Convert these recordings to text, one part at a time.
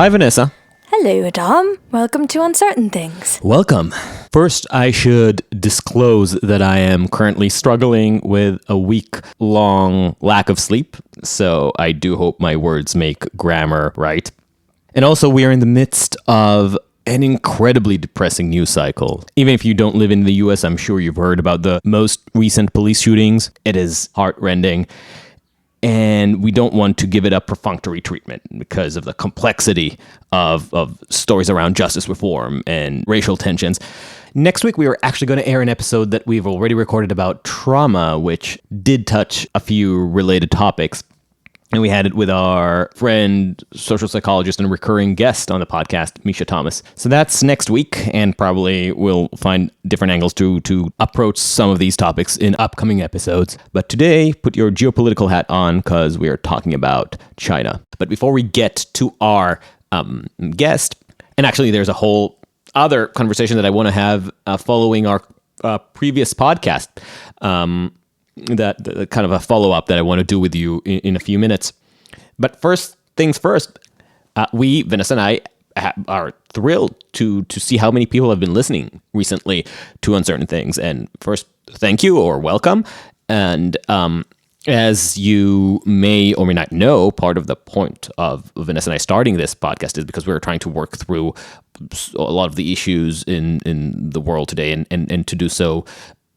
Hi, Vanessa. Hello, Adam. Welcome to Uncertain Things. Welcome. First, I should disclose that I am currently struggling with a week-long lack of sleep, so I do hope my words make grammar right. And also, we are in the midst of an incredibly depressing news cycle. Even if you don't live in the US, I'm sure you've heard about the most recent police shootings. It is heartrending. And we don't want to give it a perfunctory treatment because of the complexity of stories around justice reform and racial tensions. Next week, we are actually going to air an episode that we've already recorded about trauma, which did touch a few related topics. And we had it with our friend, social psychologist, and recurring guest on the podcast, Misha Thomas. So that's next week, and probably we'll find different angles to approach some of these topics in upcoming episodes. But today, put your geopolitical hat on, because we are talking about China. But before we get to our guest, and actually there's a whole other conversation that I want to have following our previous podcast, that kind of a follow-up that I want to do with you in a few minutes. But first things first, Vanessa and I are thrilled to see how many people have been listening recently to Uncertain Things. And first, thank you or welcome. And as you may or may not know, part of the point of Vanessa and I starting this podcast is because we were trying to work through a lot of the issues in the world today and to do so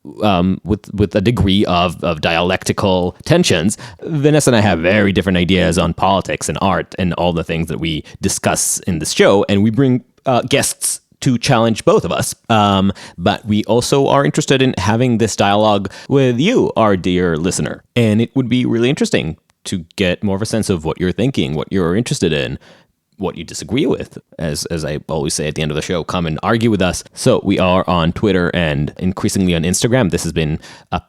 with a degree of dialectical tensions. Vanessa and I have very different ideas on politics and art and all the things that we discuss in this show, and we bring guests to challenge both of us. But we also are interested in having this dialogue with you, our dear listener. And it would be really interesting to get more of a sense of what you're thinking, what you're interested in, what you disagree with. As I always say at the end of the show, come and argue with us. So we are on Twitter and increasingly on Instagram. This has been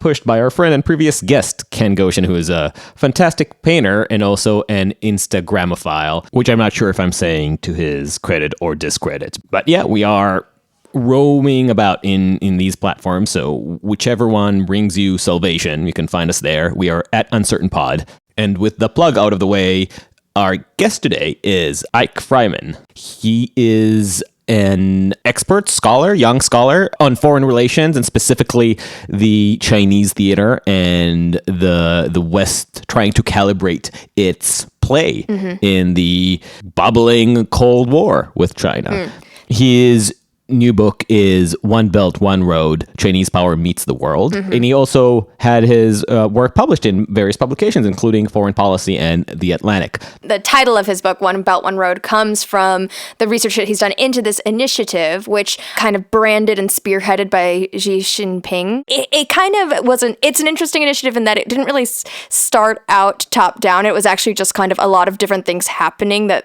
pushed by our friend and previous guest, Ken Goshen, who is a fantastic painter and also an Instagramophile, which I'm not sure if I'm saying to his credit or discredit. But yeah, we are roaming about in these platforms. So whichever one brings you salvation, you can find us there. We are at Uncertain Pod. And with the plug out of the way, our guest today is Eyck Freymann. He is an expert scholar, young scholar on foreign relations and specifically the Chinese theater and the West trying to calibrate its play in the bubbling Cold War with China. His new book is One Belt, One Road, Chinese Power Meets the World. And he also had his work published in various publications, including Foreign Policy and The Atlantic. The title of his book, One Belt, One Road, comes from the research that he's done into this initiative, which kind of branded and spearheaded by Xi Jinping. It kind of it's an interesting initiative in that it didn't really start out top down. It was actually just kind of a lot of different things happening that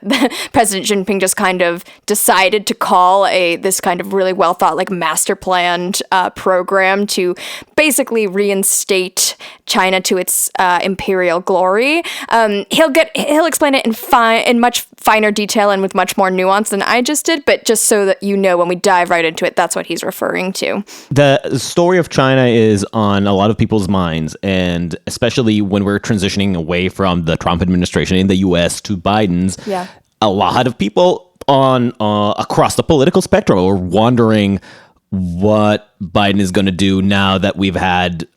President Jinping just kind of decided to call this kind of really well thought, like master planned program to basically reinstate China to its imperial glory. He'll explain it in much finer detail and with much more nuance than I just did, but just so that you know, when we dive right into it, that's what he's referring to. The story of China is on a lot of people's minds, and especially when we're transitioning away from the Trump administration in the US to Biden's. Yeah. A lot of people on across the political spectrum are wondering what Biden is going to do now that we've had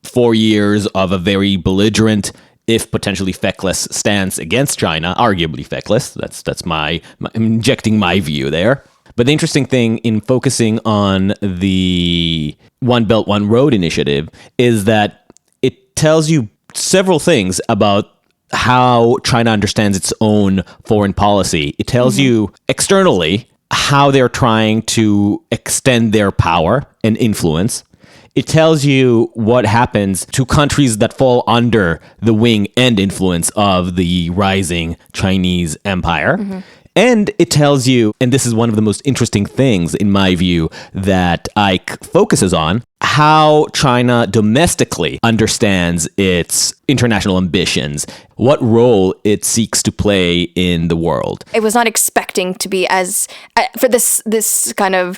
4 years of a very belligerent, if potentially feckless, stance against China. Arguably feckless. That's my injecting my view there. But the interesting thing in focusing on the One Belt, One Road initiative is that it tells you several things about how China understands its own foreign policy. It tells you externally how they're trying to extend their power and influence. It tells you what happens to countries that fall under the wing and influence of the rising Chinese empire. And it tells you, and this is one of the most interesting things, in my view, that Eyck focuses on, how China domestically understands its international ambitions, what role it seeks to play in the world. It was not expecting to be as, for this kind of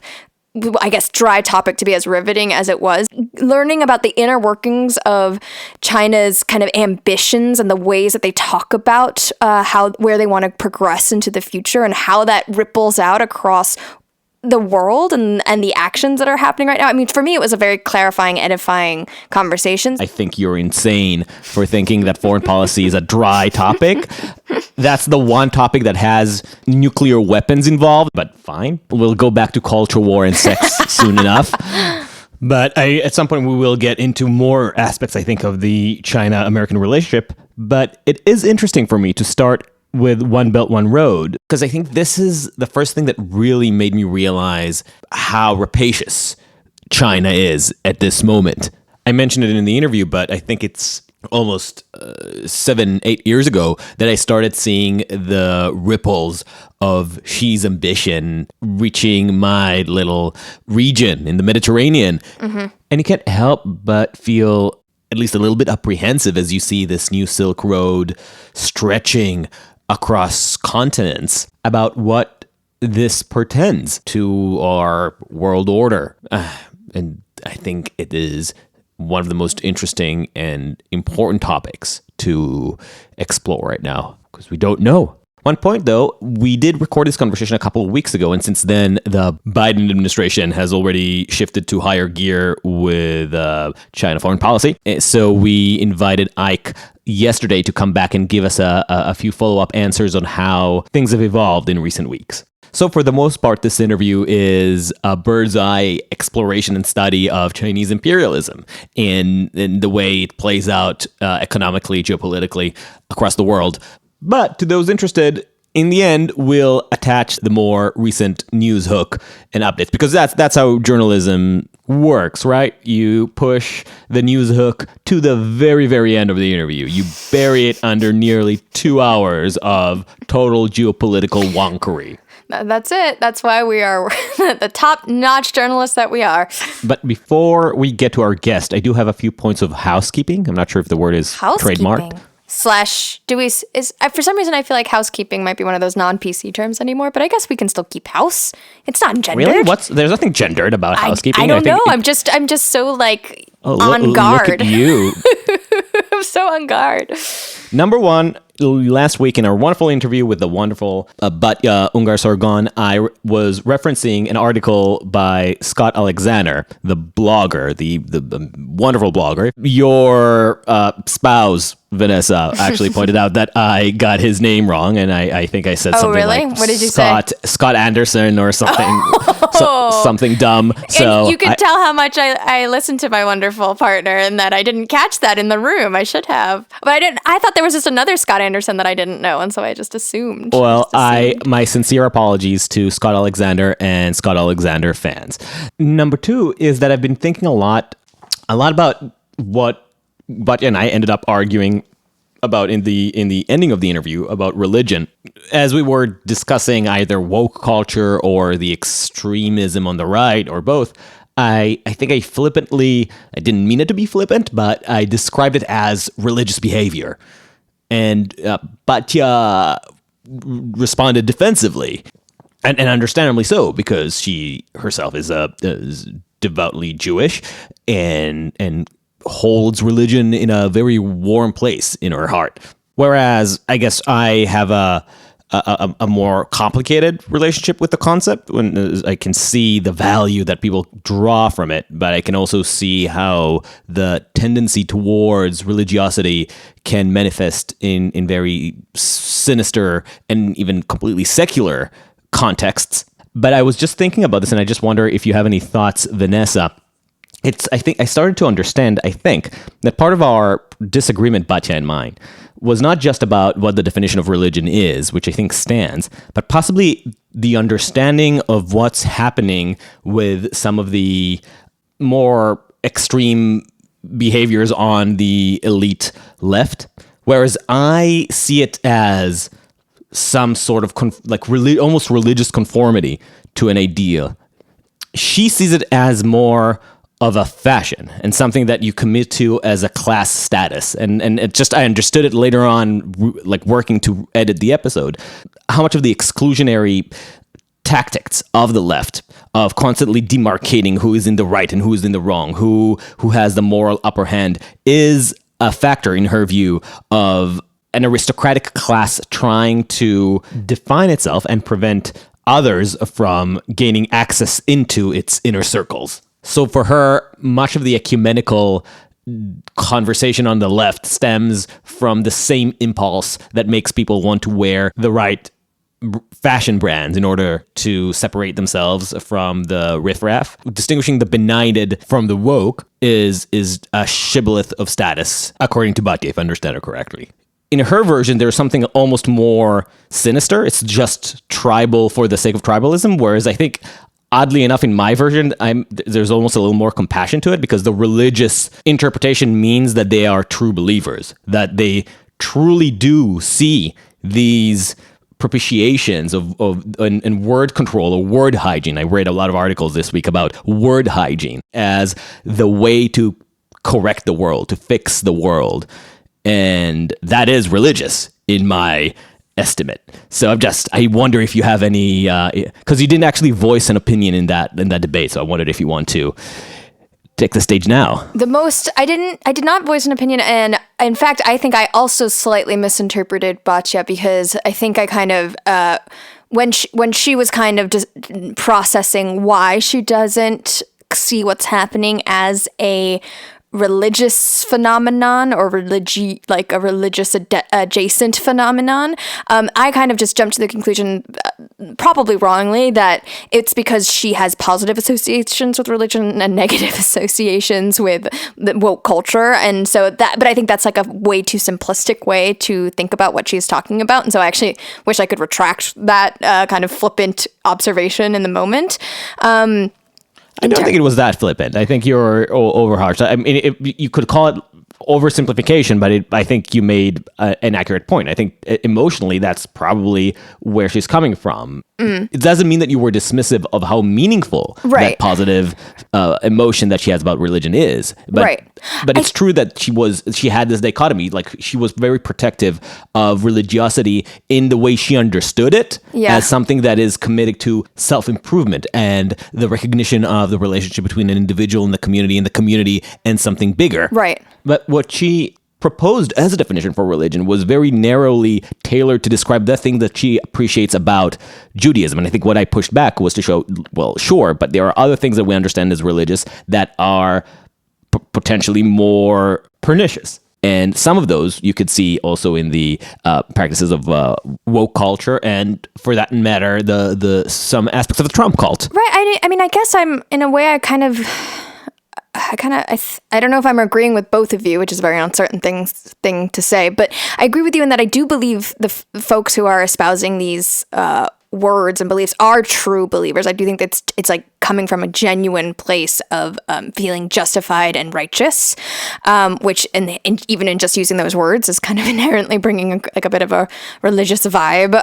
I guess, dry topic to be as riveting as it was. Learning about the inner workings of China's kind of ambitions and the ways that they talk about where they want to progress into the future and how that ripples out across the world and the actions that are happening right now. I mean, for me, it was a very clarifying, edifying conversation. I think you're insane for thinking that foreign policy is a dry topic. That's the one topic that has nuclear weapons involved, but fine. We'll go back to culture war and sex soon enough. But at some point, we will get into more aspects, I think, of the China-American relationship. But it is interesting for me to start with One Belt, One Road, because I think this is the first thing that really made me realize how rapacious China is at this moment. I mentioned it in the interview, but I think it's almost 7-8 years ago that I started seeing the ripples of Xi's ambition reaching my little region in the Mediterranean. Mm-hmm. And you can't help but feel at least a little bit apprehensive as you see this new Silk Road stretching across continents about what this portends to our world order. And I think it is one of the most interesting and important topics to explore right now because we don't know. One point, though, we did record this conversation a couple of weeks ago, and since then, the Biden administration has already shifted to higher gear with China foreign policy. So we invited Eyck yesterday to come back and give us a few follow-up answers on how things have evolved in recent weeks. So for the most part, this interview is a bird's eye exploration and study of Chinese imperialism and the way it plays out economically, geopolitically across the world. But to those interested, in the end, we'll attach the more recent news hook and updates because that's how journalism works, right? You push the news hook to the very, very end of the interview. You bury it under nearly 2 hours of total geopolitical wonkery. That's it. That's why we are the top-notch journalists that we are. But before we get to our guest, I do have a few points of housekeeping. I'm not sure if the word is trademarked. For some reason I feel like housekeeping might be one of those non-PC terms anymore, but I guess we can still keep house. It's not gendered. Really? There's nothing gendered about housekeeping. I don't know. I'm just so like on guard. Look at you. I'm so on guard. Number one, last week in our wonderful interview with the wonderful Batya Ungar-Sargon, I was referencing an article by Scott Alexander, the blogger, the wonderful blogger. Your spouse, Vanessa, actually pointed out that I got his name wrong, and I think I said something really? like what did you say? Scott Anderson or something, something dumb. So and you can tell how much I listened to my wonderful partner and that I didn't catch that in the room. I should have. But I didn't. I thought there was just another Scott Anderson that I didn't know, and so I just assumed. Well, my sincere apologies to Scott Alexander and Scott Alexander fans. Number two is that I've been thinking a lot about what Batya and I ended up arguing about in the ending of the interview about religion. As we were discussing either woke culture or the extremism on the right or both, I think I didn't mean it to be flippant, but I described it as religious behavior. And Batya responded defensively, and understandably so, because she herself is devoutly Jewish and holds religion in a very warm place in her heart. Whereas I guess I have a more complicated relationship with the concept when I can see the value that people draw from it, but I can also see how the tendency towards religiosity can manifest in very sinister and even completely secular contexts. But I was just thinking about this, and I just wonder if you have any thoughts, Vanessa. I think I started to understand, that part of our disagreement, Batya and mine, was not just about what the definition of religion is, which I think stands, but possibly the understanding of what's happening with some of the more extreme behaviors on the elite left. Whereas I see it as some sort of almost religious conformity to an idea. She sees it as more of a fashion and something that you commit to as a class status. And I understood it later on, like working to edit the episode, how much of the exclusionary tactics of the left of constantly demarcating who is in the right and who is in the wrong, who has the moral upper hand, is a factor in her view of an aristocratic class trying to define itself and prevent others from gaining access into its inner circles. So for her, much of the ecumenical conversation on the left stems from the same impulse that makes people want to wear the right fashion brands in order to separate themselves from the riffraff. Distinguishing the benighted from the woke is a shibboleth of status, according to Batya, if I understand her correctly. In her version, there's something almost more sinister. It's just tribal for the sake of tribalism, whereas I think, oddly enough, in my version, there's almost a little more compassion to it, because the religious interpretation means that they are true believers, that they truly do see these propitiations and word control or word hygiene. I read a lot of articles this week about word hygiene as the way to correct the world, to fix the world. And that is religious in my estimate. So I wonder if you have any, because you didn't actually voice an opinion in that debate. So I wondered if you want to take the stage now. I did not voice an opinion, and in fact, I think I also slightly misinterpreted Batya, because I think I kind of, when she was kind of just processing why she doesn't see what's happening as a religious phenomenon or like a religious adjacent phenomenon, I kind of just jumped to the conclusion, probably wrongly, that it's because she has positive associations with religion and negative associations with the woke culture, and so but I think that's like a way too simplistic way to think about what she's talking about, and so I actually wish I could retract that kind of flippant observation in the moment. I don't think it was that flippant. I think you're over harsh. I mean, you could call it oversimplification, but I think you made an accurate point. I think emotionally, that's probably where she's coming from. It doesn't mean that you were dismissive of how meaningful that positive emotion that she has about religion is. But, but it's true that she had this dichotomy. Like, she was very protective of religiosity in the way she understood it as something that is committed to self-improvement and the recognition of the relationship between an individual and the community and something bigger. Right. But what she proposed as a definition for religion was very narrowly tailored to describe the thing that she appreciates about Judaism. And I think what I pushed back was to show, well, sure, but there are other things that we understand as religious that are potentially more pernicious. And some of those you could see also in the practices of woke culture, and for that matter, the some aspects of the Trump cult. Right. I mean, I guess I'm, in a way, I don't know if I'm agreeing with both of you, which is a very uncertain thing to say, but I agree with you in that I do believe the folks who are espousing these words and beliefs are true believers. I do think that it's like coming from a genuine place of feeling justified and righteous, which even in just using those words is kind of inherently bringing a bit of a religious vibe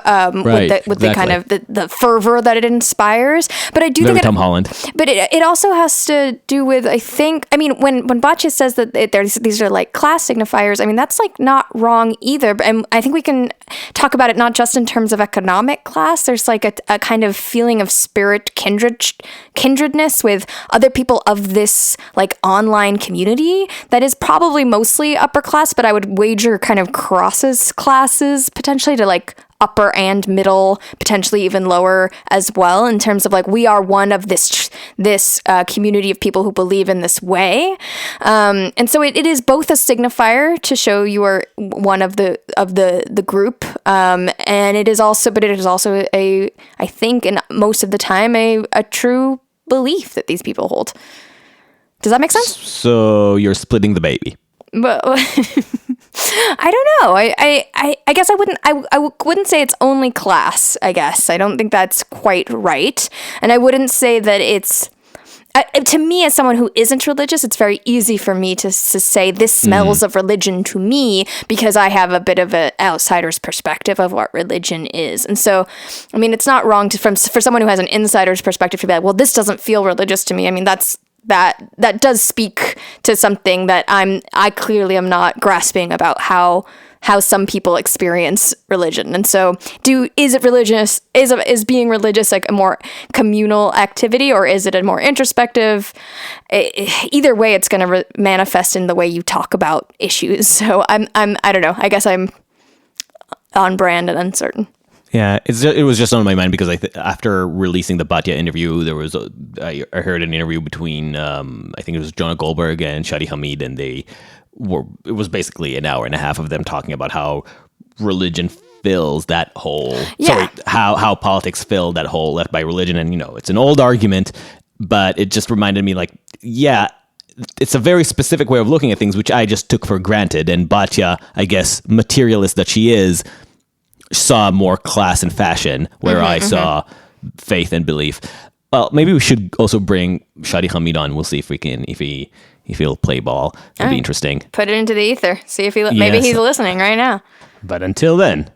with the kind of the fervor that it inspires. But I do think Tom Holland. But it also has to do with, I mean, when Batya says that these are like class signifiers, I mean, that's like not wrong either. And I think we can talk about it not just in terms of economic class. There's like a kind of feeling of spirit kindredness with other people of this like online community that is probably mostly upper class, but I would wager kind of crosses classes potentially to like upper and middle, potentially even lower as well, in terms of like, we are one of this community of people who believe in this way. And so it is both a signifier to show you are one of the group. And it is also I think, and most of the time, a true belief that these people hold. Does that make sense? So you're splitting the baby. But I don't know. I guess I wouldn't say it's only class, I guess. I don't think that's quite right. And I wouldn't say that it's... to me, as someone who isn't religious, it's very easy for me to say this smells of religion to me, because I have a bit of an outsider's perspective of what religion is. And so, I mean, it's not wrong for someone who has an insider's perspective to be like, well, this doesn't feel religious to me. I mean, that's that does speak to something that I clearly am not grasping about how some people experience religion. And so is being religious like a more communal activity, or is it a more introspective? Either way, it's going to manifest in the way you talk about issues. So I don't know. I guess I'm on brand and uncertain. Yeah, it was just on my mind because after releasing the Batya interview, I heard an interview between I think it was Jonah Goldberg and Shadi Hamid, and it was basically an hour and a half of them talking about how religion fills that hole. Yeah. How politics fill that hole left by religion, and it's an old argument, but it just reminded me it's a very specific way of looking at things, which I just took for granted. And Batya, I guess, materialist that she is, saw more class and fashion, where I saw faith and belief. Well, maybe we should also bring Shadi Hamid on. We'll see if he'll play ball. It'll be interesting. Put it into the ether. See if maybe he's listening right now. But until then,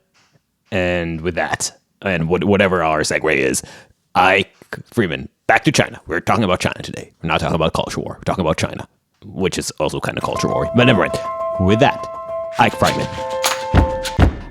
and with that, and whatever our segue is, Eyck Freymann, back to China. We're talking about China today. We're not talking about culture war. We're talking about China, which is also kind of culture war. But never mind. With that, Eyck Freymann.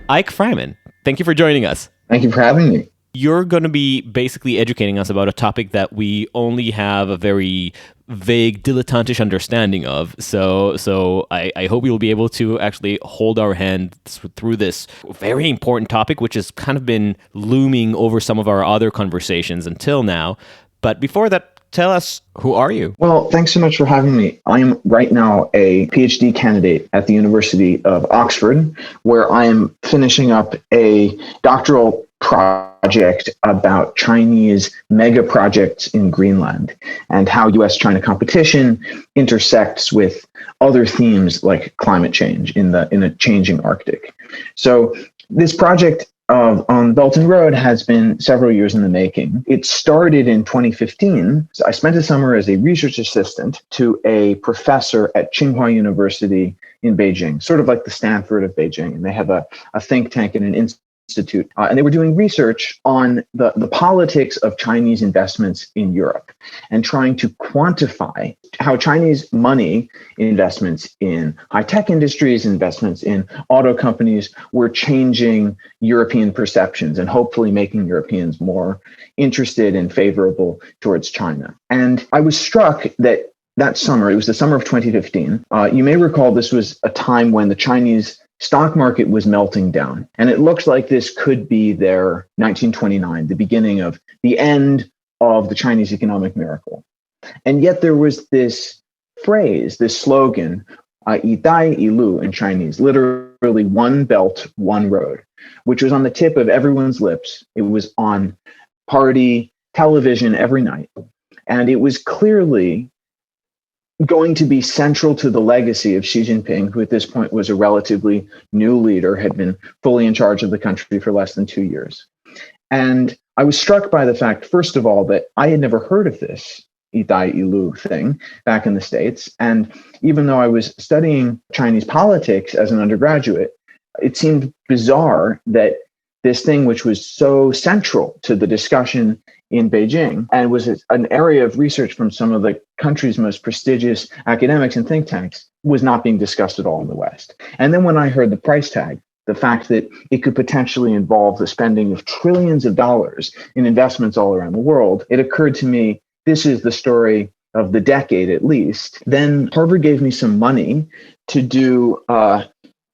Eyck Freymann, thank you for joining us. Thank you for having me. You're going to be basically educating us about a topic that we only have a very vague, dilettantish understanding of. So I hope you'll be able to actually hold our hand through this very important topic, which has kind of been looming over some of our other conversations until now. But before that, tell us, who are you? Well, thanks so much for having me. I am right now a PhD candidate at the University of Oxford, where I am finishing up a doctoral project about Chinese mega projects in Greenland and how US-China competition intersects with other themes like climate change in a changing Arctic. So this project on Belt and Road has been several years in the making. It started in 2015. I spent a summer as a research assistant to a professor at Tsinghua University in Beijing, sort of like the Stanford of Beijing. And they have a think tank and an institute. And they were doing research on the politics of Chinese investments in Europe and trying to quantify how Chinese money investments in high-tech industries, investments in auto companies were changing European perceptions and hopefully making Europeans more interested and favorable towards China. And I was struck that summer, it was the summer of 2015, you may recall this was a time when the Chinese stock market was melting down. And it looks like this could be their 1929, the beginning of the end of the Chinese economic miracle. And yet there was this phrase, this slogan, "一带一路" in Chinese, literally one belt, one road, which was on the tip of everyone's lips. It was on party television every night. And it was clearly going to be central to the legacy of Xi Jinping, who at this point was a relatively new leader, had been fully in charge of the country for less than 2 years. And I was struck by the fact, first of all, that I had never heard of this 一带一路thing back in the States. And even though I was studying Chinese politics as an undergraduate, it seemed bizarre that this thing, which was so central to the discussion in Beijing and was an area of research from some of the country's most prestigious academics and think tanks, was not being discussed at all in the West. And then when I heard the price tag, the fact that it could potentially involve the spending of trillions of dollars in investments all around the world, it occurred to me, this is the story of the decade at least. Then Harvard gave me some money to do a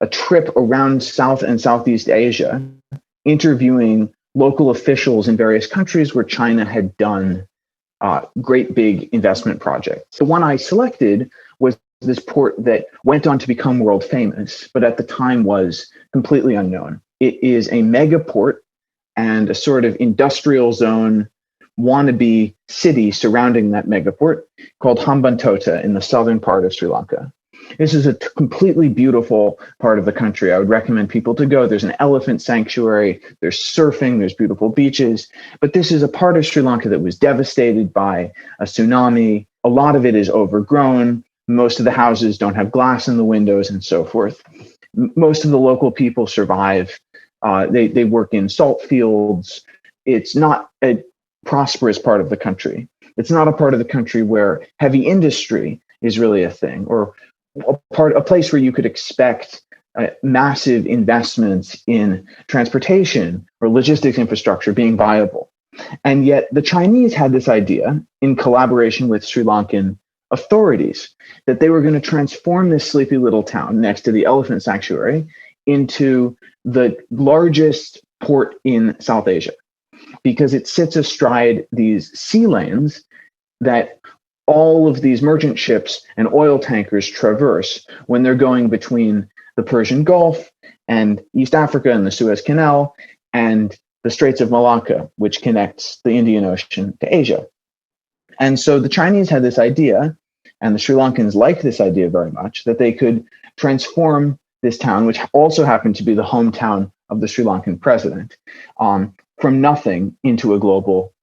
trip around South and Southeast Asia, interviewing local officials in various countries where China had done great big investment projects. The one I selected was this port that went on to become world famous, but at the time was completely unknown. It is a mega port and a sort of industrial zone wannabe city surrounding that megaport called Hambantota in the southern part of Sri Lanka. This is a completely beautiful part of the country. I would recommend people to go. There's an elephant sanctuary, there's surfing, there's beautiful beaches. But this is a part of Sri Lanka that was devastated by a tsunami. A lot of it is overgrown. Most of the houses don't have glass in the windows and so forth. Most of the local people survive. They work in salt fields. It's not a prosperous part of the country. It's not a part of the country where heavy industry is really a thing, or a place where you could expect massive investments in transportation or logistics infrastructure being viable. And yet the Chinese had this idea, in collaboration with Sri Lankan authorities, that they were going to transform this sleepy little town next to the elephant sanctuary into the largest port in South Asia, because it sits astride these sea lanes that all of these merchant ships and oil tankers traverse when they're going between the Persian Gulf and East Africa and the Suez Canal and the Straits of Malacca, which connects the Indian Ocean to Asia. And so the Chinese had this idea, and the Sri Lankans liked this idea very much, that they could transform this town, which also happened to be the hometown of the Sri Lankan president, from nothing into a global,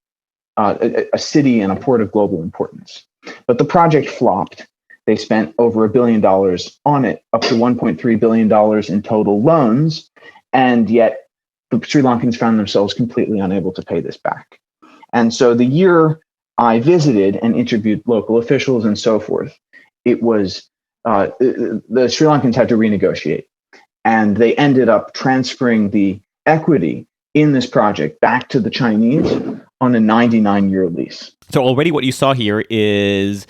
a city and a port of global importance. But the project flopped. They spent over $1 billion on it, up to $1.3 billion in total loans, and yet the Sri Lankans found themselves completely unable to pay this back. And so the year I visited and interviewed local officials and so forth, it was the Sri Lankans had to renegotiate, and they ended up transferring the equity in this project back to the Chinese on a 99-year lease. So already what you saw here is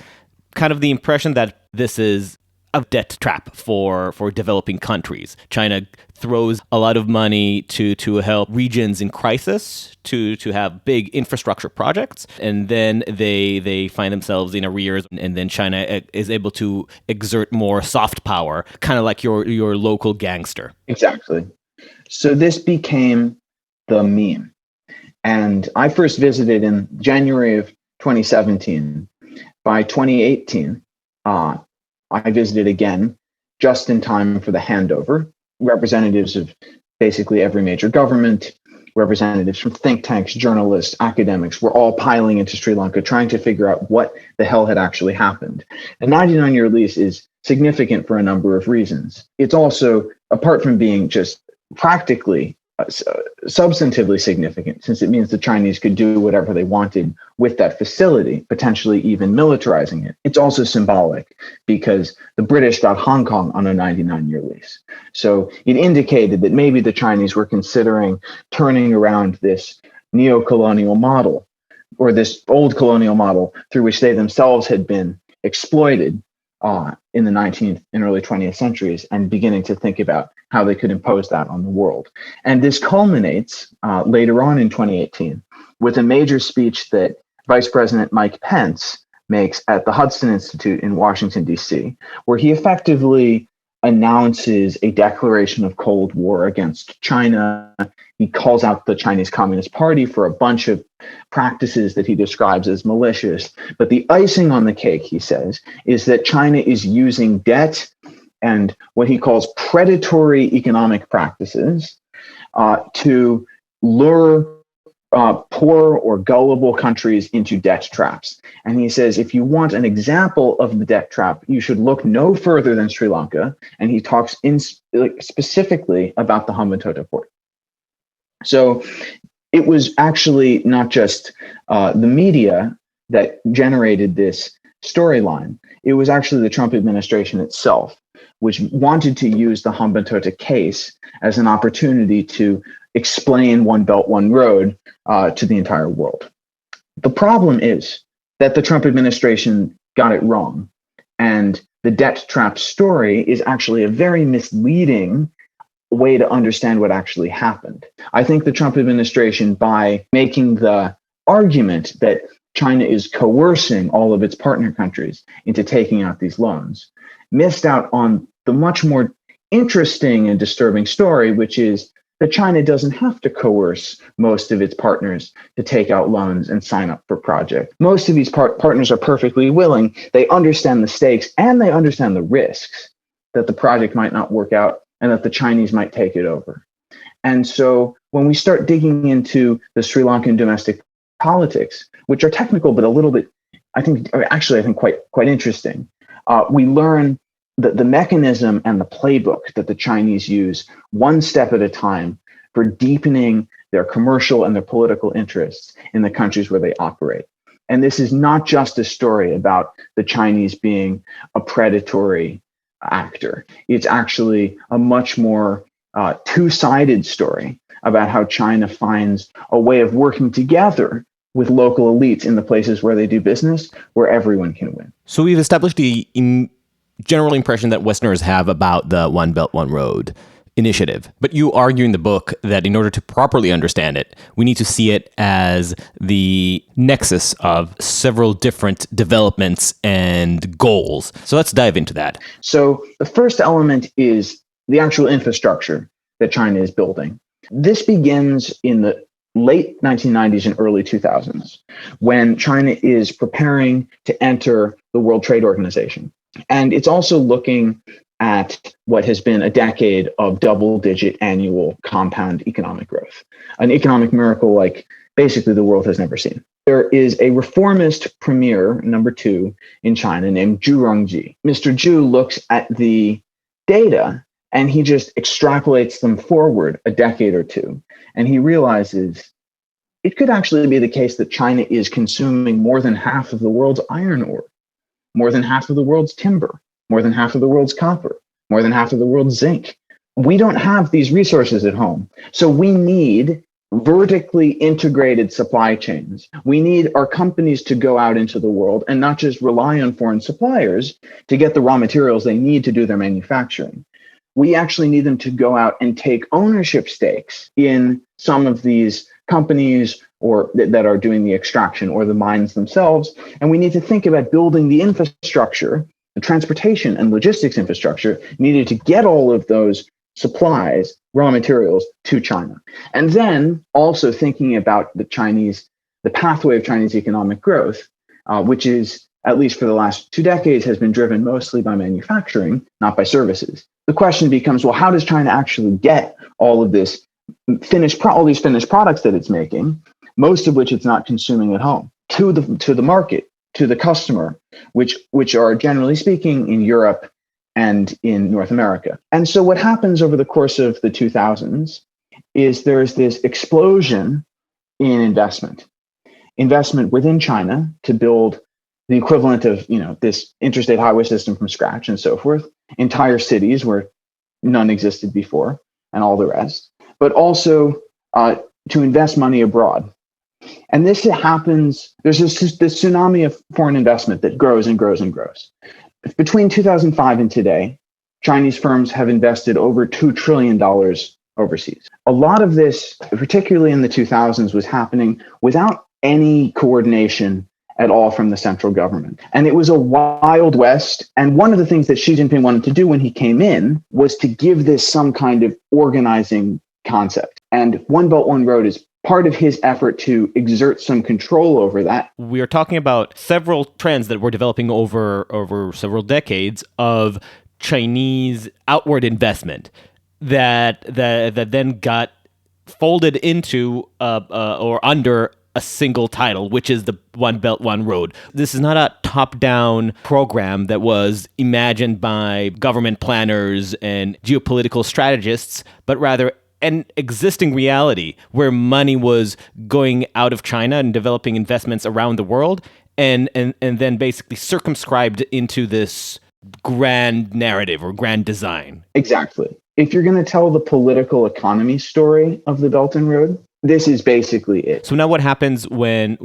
kind of the impression that this is a debt trap for developing countries. China throws a lot of money to help regions in crisis, to have big infrastructure projects, and then they find themselves in arrears, and then China is able to exert more soft power, kind of like your local gangster. Exactly. So this became the meme. And I first visited in January of 2017. By 2018, I visited again just in time for the handover. Representatives of basically every major government, representatives from think tanks, journalists, academics were all piling into Sri Lanka trying to figure out what the hell had actually happened. A 99-year lease is significant for a number of reasons. It's also, apart from being just practically substantively significant, since it means the Chinese could do whatever they wanted with that facility, potentially even militarizing it. It's also symbolic because the British got Hong Kong on a 99-year lease. So it indicated that maybe the Chinese were considering turning around this neo-colonial model, or this old colonial model through which they themselves had been exploited in the 19th and early 20th centuries, and beginning to think about how they could impose that on the world. And this culminates later on in 2018 with a major speech that Vice President Mike Pence makes at the Hudson Institute in Washington, D.C., where he effectively announces a declaration of Cold War against China. He calls out the Chinese Communist Party for a bunch of practices that he describes as malicious. But the icing on the cake, he says, is that China is using debt and what he calls predatory economic practices to lure poor or gullible countries into debt traps. And he says, if you want an example of the debt trap, you should look no further than Sri Lanka. And he talks specifically about the Hambantota port. So it was actually not just the media that generated this storyline. It was actually the Trump administration itself, which wanted to use the Hambantota case as an opportunity to explain One Belt, One Road to the entire world. The problem is that the Trump administration got it wrong. And the debt trap story is actually a very misleading way to understand what actually happened. I think the Trump administration, by making the argument that China is coercing all of its partner countries into taking out these loans, missed out on the much more interesting and disturbing story, which is that China doesn't have to coerce most of its partners to take out loans and sign up for projects. Most of these partners are perfectly willing. They understand the stakes and they understand the risks that the project might not work out and that the Chinese might take it over. And so when we start digging into the Sri Lankan domestic politics, which are technical but a little bit, I think quite interesting, we learn the mechanism and the playbook that the Chinese use one step at a time for deepening their commercial and their political interests in the countries where they operate. And this is not just a story about the Chinese being a predatory actor. It's actually a much more two-sided story about how China finds a way of working together with local elites in the places where they do business, where everyone can win. So we've established the general impression that Westerners have about the One Belt, One Road initiative. But you argue in the book that in order to properly understand it, we need to see it as the nexus of several different developments and goals. So let's dive into that. So the first element is the actual infrastructure that China is building. This begins in the late 1990s and early 2000s, when China is preparing to enter the World Trade Organization. And it's also looking at what has been a decade of double-digit annual compound economic growth, an economic miracle like basically the world has never seen. There is a reformist premier, number 2, in China named Zhu Rongji. Mr. Zhu looks at the data and he just extrapolates them forward a decade or two. And he realizes it could actually be the case that China is consuming more than half of the world's iron ore, more than half of the world's timber, more than half of the world's copper, more than half of the world's zinc. We don't have these resources at home. So we need vertically integrated supply chains. We need our companies to go out into the world and not just rely on foreign suppliers to get the raw materials they need to do their manufacturing. We actually need them to go out and take ownership stakes in some of these companies or that are doing the extraction or the mines themselves. And we need to think about building the infrastructure, the transportation and logistics infrastructure needed to get all of those supplies, raw materials to China. And then also thinking about the pathway of Chinese economic growth, which is, at least for the last 2 decades, has been driven mostly by manufacturing, not by services. The question becomes, well, how does China actually get all of this all these finished products that it's making, most of which it's not consuming at home, to the market, to the customer, which are generally speaking in Europe and in North America. And so what happens over the course of the 2000s is there's this explosion in investment within China to build the equivalent of, this interstate highway system from scratch and so forth, entire cities where none existed before and all the rest, but also to invest money abroad. And this happens, there's this tsunami of foreign investment that grows and grows and grows. Between 2005 and today, Chinese firms have invested over $2 trillion overseas. A lot of this, particularly in the 2000s, was happening without any coordination at all from the central government. And it was a wild west. And one of the things that Xi Jinping wanted to do when he came in was to give this some kind of organizing concept. And One Belt, One Road is part of his effort to exert some control over that. We are talking about several trends that were developing over several decades of Chinese outward investment that then got folded into or under a single title, which is the One Belt, One Road. This is not a top-down program that was imagined by government planners and geopolitical strategists, but rather an existing reality where money was going out of China and developing investments around the world and then basically circumscribed into this grand narrative or grand design. Exactly. If you're going to tell the political economy story of the Belt and Road, this is basically it. So now what happens when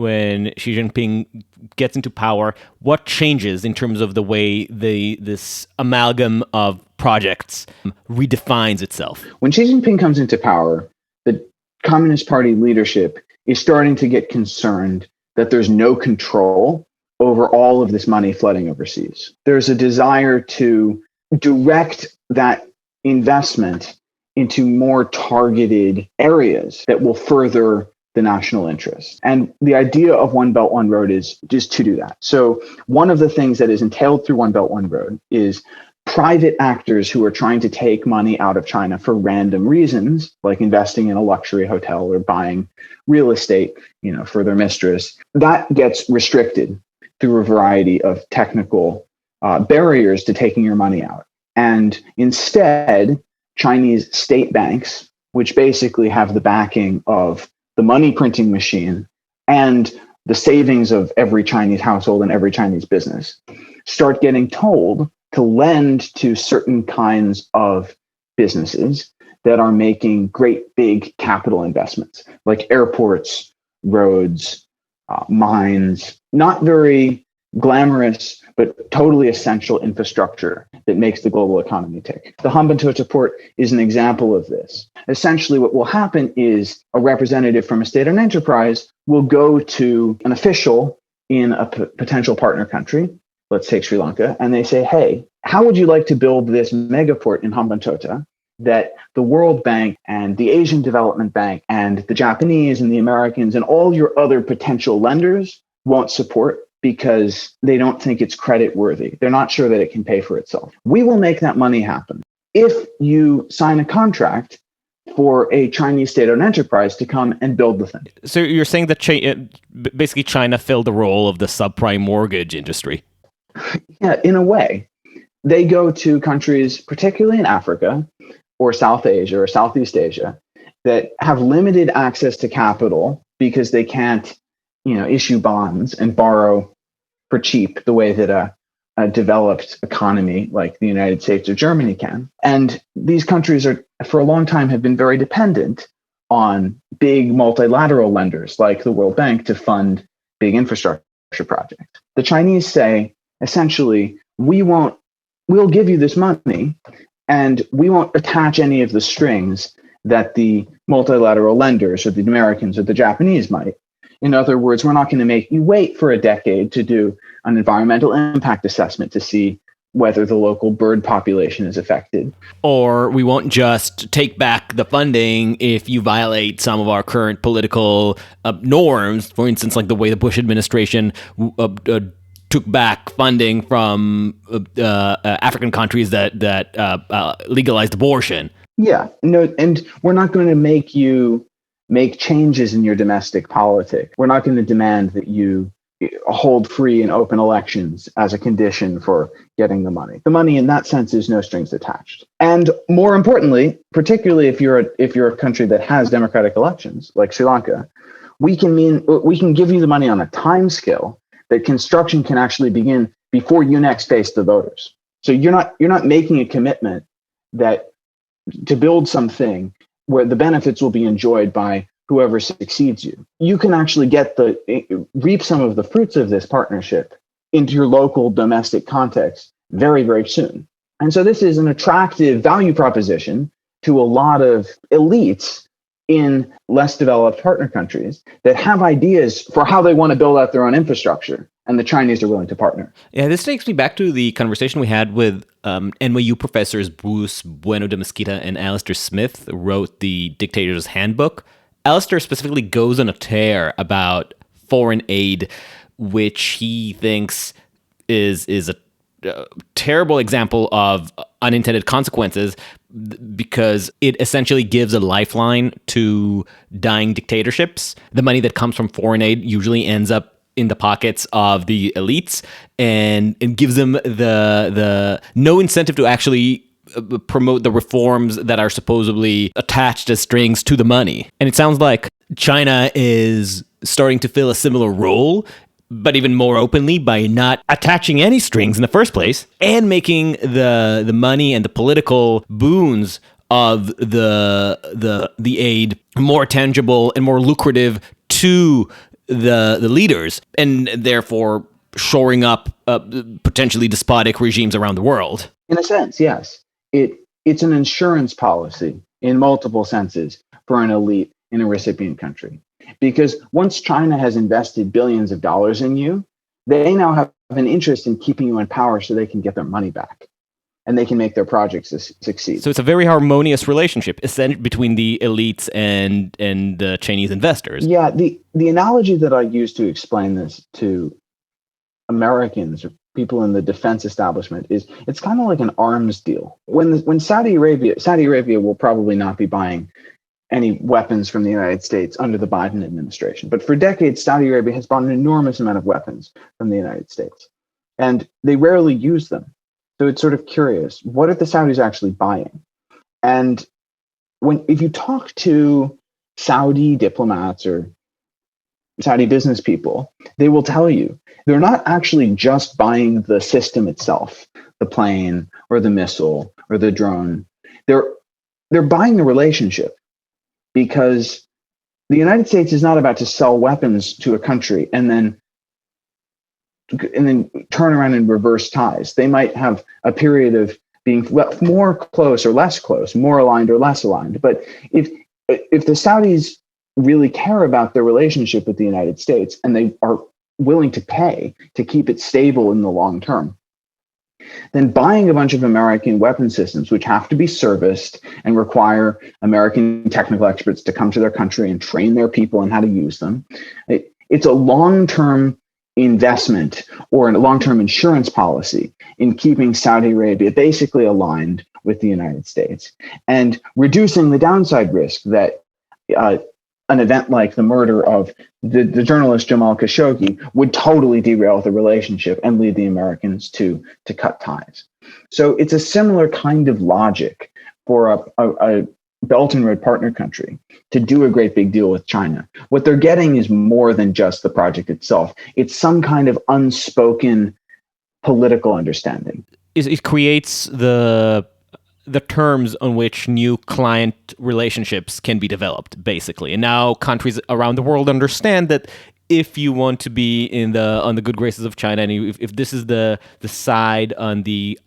Xi Jinping gets into power? What changes in terms of the way this amalgam of projects redefines itself? When Xi Jinping comes into power, the Communist Party leadership is starting to get concerned that there's no control over all of this money flooding overseas. There's a desire to direct that investment into more targeted areas that will further the national interest. And the idea of One Belt, One Road is just to do that. So one of the things that is entailed through One Belt, One Road is private actors who are trying to take money out of China for random reasons, like investing in a luxury hotel or buying real estate, for their mistress. That gets restricted through a variety of technical barriers to taking your money out. And instead, Chinese state banks, which basically have the backing of the money printing machine and the savings of every Chinese household and every Chinese business, start getting told to lend to certain kinds of businesses that are making great big capital investments, like airports, roads, mines, not very glamorous, but totally essential infrastructure that makes the global economy tick. The Hambantota port is an example of this. Essentially, what will happen is a representative from a state-owned enterprise will go to an official in a potential partner country, let's take Sri Lanka, and they say, hey, how would you like to build this megaport in Hambantota that the World Bank and the Asian Development Bank and the Japanese and the Americans and all your other potential lenders won't support because they don't think it's credit worthy. They're not sure that it can pay for itself. We will make that money happen if you sign a contract for a Chinese state-owned enterprise to come and build the thing. So you're saying that basically China filled the role of the subprime mortgage industry? Yeah, in a way. They go to countries, particularly in Africa or South Asia or Southeast Asia, that have limited access to capital because they can't, issue bonds and borrow for cheap the way that a developed economy like the United States or Germany can. And these countries are, for a long time, have been very dependent on big multilateral lenders like the World Bank to fund big infrastructure projects. The Chinese say, essentially, we'll give you this money and we won't attach any of the strings that the multilateral lenders or the Americans or the Japanese might. In other words, we're not going to make you wait for a decade to do an environmental impact assessment to see whether the local bird population is affected. Or we won't just take back the funding if you violate some of our current political norms. For instance, like the way the Bush administration took back funding from African countries that legalized abortion. Yeah, no, and we're not going to make you make changes in your domestic politics. We're not going to demand that you hold free and open elections as a condition for getting the money. The money in that sense is no strings attached. And more importantly, particularly if you're a country that has democratic elections like Sri Lanka, we can give you the money on a time scale that construction can actually begin before you next face the voters. So you're not making a commitment that to build something where the benefits will be enjoyed by whoever succeeds you. You can actually reap some of the fruits of this partnership into your local domestic context very, very soon. And so this is an attractive value proposition to a lot of elites in less developed partner countries that have ideas for how they want to build out their own infrastructure, and the Chinese are willing to partner. Yeah, this takes me back to the conversation we had with NYU professors Bruce Bueno de Mesquita and Alistair Smith, who wrote the Dictator's Handbook. Alistair specifically goes on a tear about foreign aid, which he thinks is a terrible example of unintended consequences because it essentially gives a lifeline to dying dictatorships. The money that comes from foreign aid usually ends up in the pockets of the elites and gives them the no incentive to actually promote the reforms that are supposedly attached as strings to the money. And it sounds like China is starting to fill a similar role, but even more openly by not attaching any strings in the first place and making the money and the political boons of the aid more tangible and more lucrative to the leaders, and therefore shoring up potentially despotic regimes around the world. In a sense, yes. It's an insurance policy in multiple senses for an elite in a recipient country. Because once China has invested billions of dollars in you, they now have an interest in keeping you in power so they can get their money back and they can make their projects succeed. So it's a very harmonious relationship between the elites and the Chinese investors. Yeah, the analogy that I use to explain this to Americans or people in the defense establishment is it's kind of like an arms deal. When Saudi Arabia will probably not be buying any weapons from the United States under the Biden administration. But for decades, Saudi Arabia has bought an enormous amount of weapons from the United States. And they rarely use them. So it's sort of curious. What are the Saudis actually buying? And if you talk to Saudi diplomats or Saudi business people, they will tell you they're not actually just buying the system itself, the plane or the missile or the drone. They're buying the relationship, because the United States is not about to sell weapons to a country and then turn around and reverse ties. They might have a period of being more close or less close, more aligned or less aligned. But if the Saudis really care about their relationship with the United States and they are willing to pay to keep it stable in the long term, then buying a bunch of American weapon systems, which have to be serviced and require American technical experts to come to their country and train their people on how to use them, it's a long-term investment or a long-term insurance policy in keeping Saudi Arabia basically aligned with the United States and reducing the downside risk that an event like the murder of the journalist Jamal Khashoggi would totally derail the relationship and lead the Americans to cut ties. So it's a similar kind of logic for a Belt and Road partner country to do a great big deal with China. What they're getting is more than just the project itself. It's some kind of unspoken political understanding. It creates the terms on which new client relationships can be developed, basically. And now countries around the world understand that if you want to be on the good graces of China, and if this is the side on the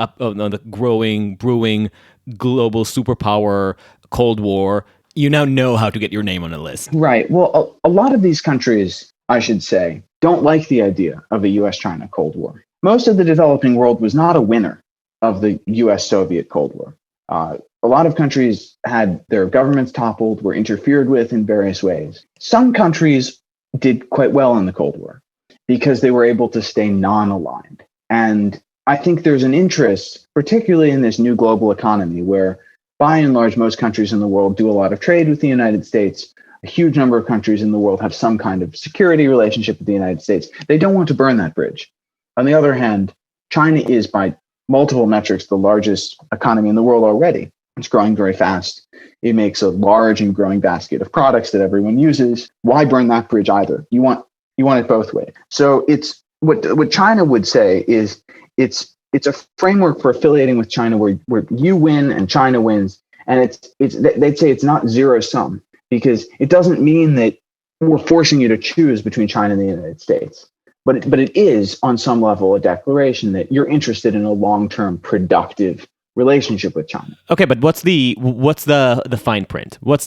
growing, brewing global superpower Cold War, you now know how to get your name on a list. Right. Well, a lot of these countries, I should say, don't like the idea of a US-China Cold War. Most of the developing world was not a winner of the US-Soviet Cold War. A lot of countries had their governments toppled, were interfered with in various ways. Some countries did quite well in the Cold War because they were able to stay non-aligned. And I think there's an interest, particularly in this new global economy, where by and large, most countries in the world do a lot of trade with the United States. A huge number of countries in the world have some kind of security relationship with the United States. They don't want to burn that bridge. On the other hand, China is, by multiple metrics, the largest economy in the world already. It's growing very fast. It makes a large and growing basket of products that everyone uses. Why burn that bridge either? You want it both ways. So it's what China would say is it's a framework for affiliating with China where you win and China wins. And they'd say it's not zero sum, because it doesn't mean that we're forcing you to choose between China and the United States. But it is, on some level, a declaration that you're interested in a long-term, productive relationship with China. Okay, but what's the fine print? Is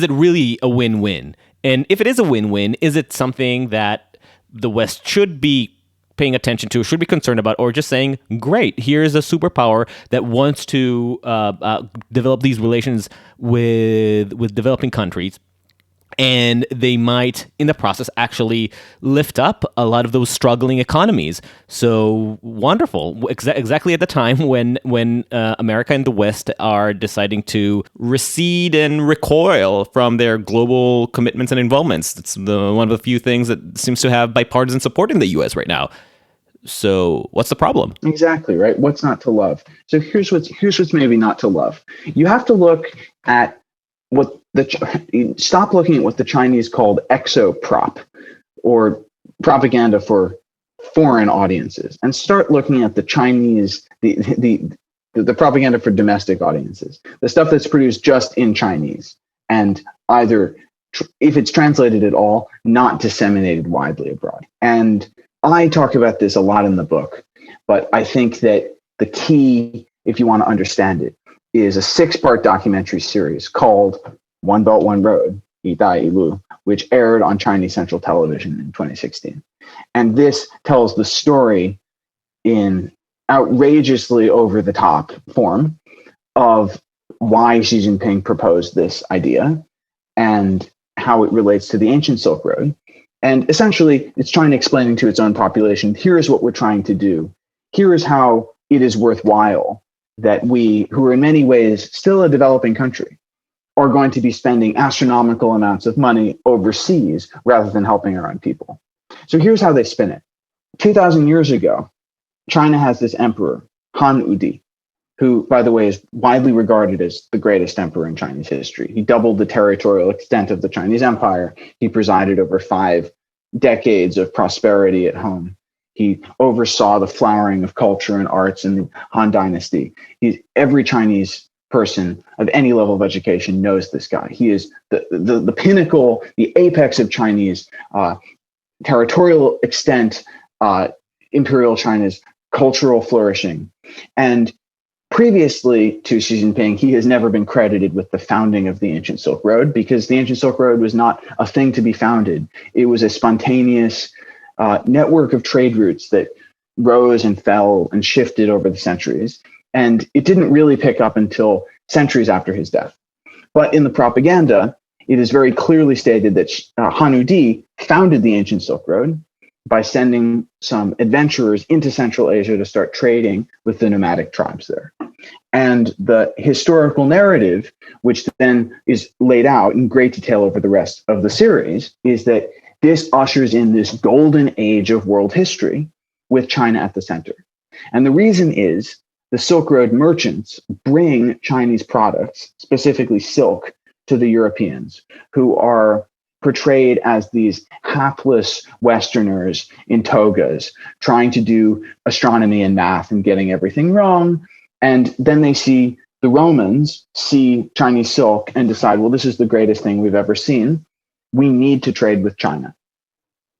it really a win-win? And if it is a win-win, is it something that the West should be paying attention to, should be concerned about, or just saying, great, here's a superpower that wants to develop these relations with developing countries, and they might, in the process, actually lift up a lot of those struggling economies. So wonderful. Exactly at the time when America and the West are deciding to recede and recoil from their global commitments and involvements. It's one of the few things that seems to have bipartisan support in the U.S. right now. So what's the problem? Exactly, right? What's not to love? So here's what's maybe not to love. You have to look at stop looking at what the Chinese called exoprop, or propaganda for foreign audiences, and start looking at the Chinese, the propaganda for domestic audiences, the stuff that's produced just in Chinese, and either, if it's translated at all, not disseminated widely abroad. And I talk about this a lot in the book, but I think that the key, if you want to understand it, is a 6-part documentary series called One Belt, One Road, Yi Dai Yi Lu, which aired on Chinese Central Television in 2016. And this tells the story in outrageously over-the-top form of why Xi Jinping proposed this idea and how it relates to the ancient Silk Road. And essentially, it's trying to explain to its own population, here's what we're trying to do. Here is how it is worthwhile that we, who are in many ways still a developing country, are going to be spending astronomical amounts of money overseas rather than helping our own people. So here's how they spin it. 2,000 years ago, China has this emperor, Han Udi, who, by the way, is widely regarded as the greatest emperor in Chinese history. He doubled the territorial extent of the Chinese Empire. He presided over 5 decades of prosperity at home. He oversaw the flowering of culture and arts in the Han Dynasty. Every Chinese person of any level of education knows this guy. He is the pinnacle, the apex of Chinese territorial extent, imperial China's cultural flourishing. And previously to Xi Jinping, he has never been credited with the founding of the ancient Silk Road, because the ancient Silk Road was not a thing to be founded. It was a spontaneous network of trade routes that rose and fell and shifted over the centuries. And it didn't really pick up until centuries after his death. But in the propaganda, it is very clearly stated that Han Udi founded the ancient Silk Road by sending some adventurers into Central Asia to start trading with the nomadic tribes there. And the historical narrative, which then is laid out in great detail over the rest of the series, is that this ushers in this golden age of world history with China at the center. And the reason is the Silk Road merchants bring Chinese products, specifically silk, to the Europeans, who are portrayed as these hapless Westerners in togas, trying to do astronomy and math and getting everything wrong. And then they see the Romans see Chinese silk and decide, well, this is the greatest thing we've ever seen. We need to trade with China.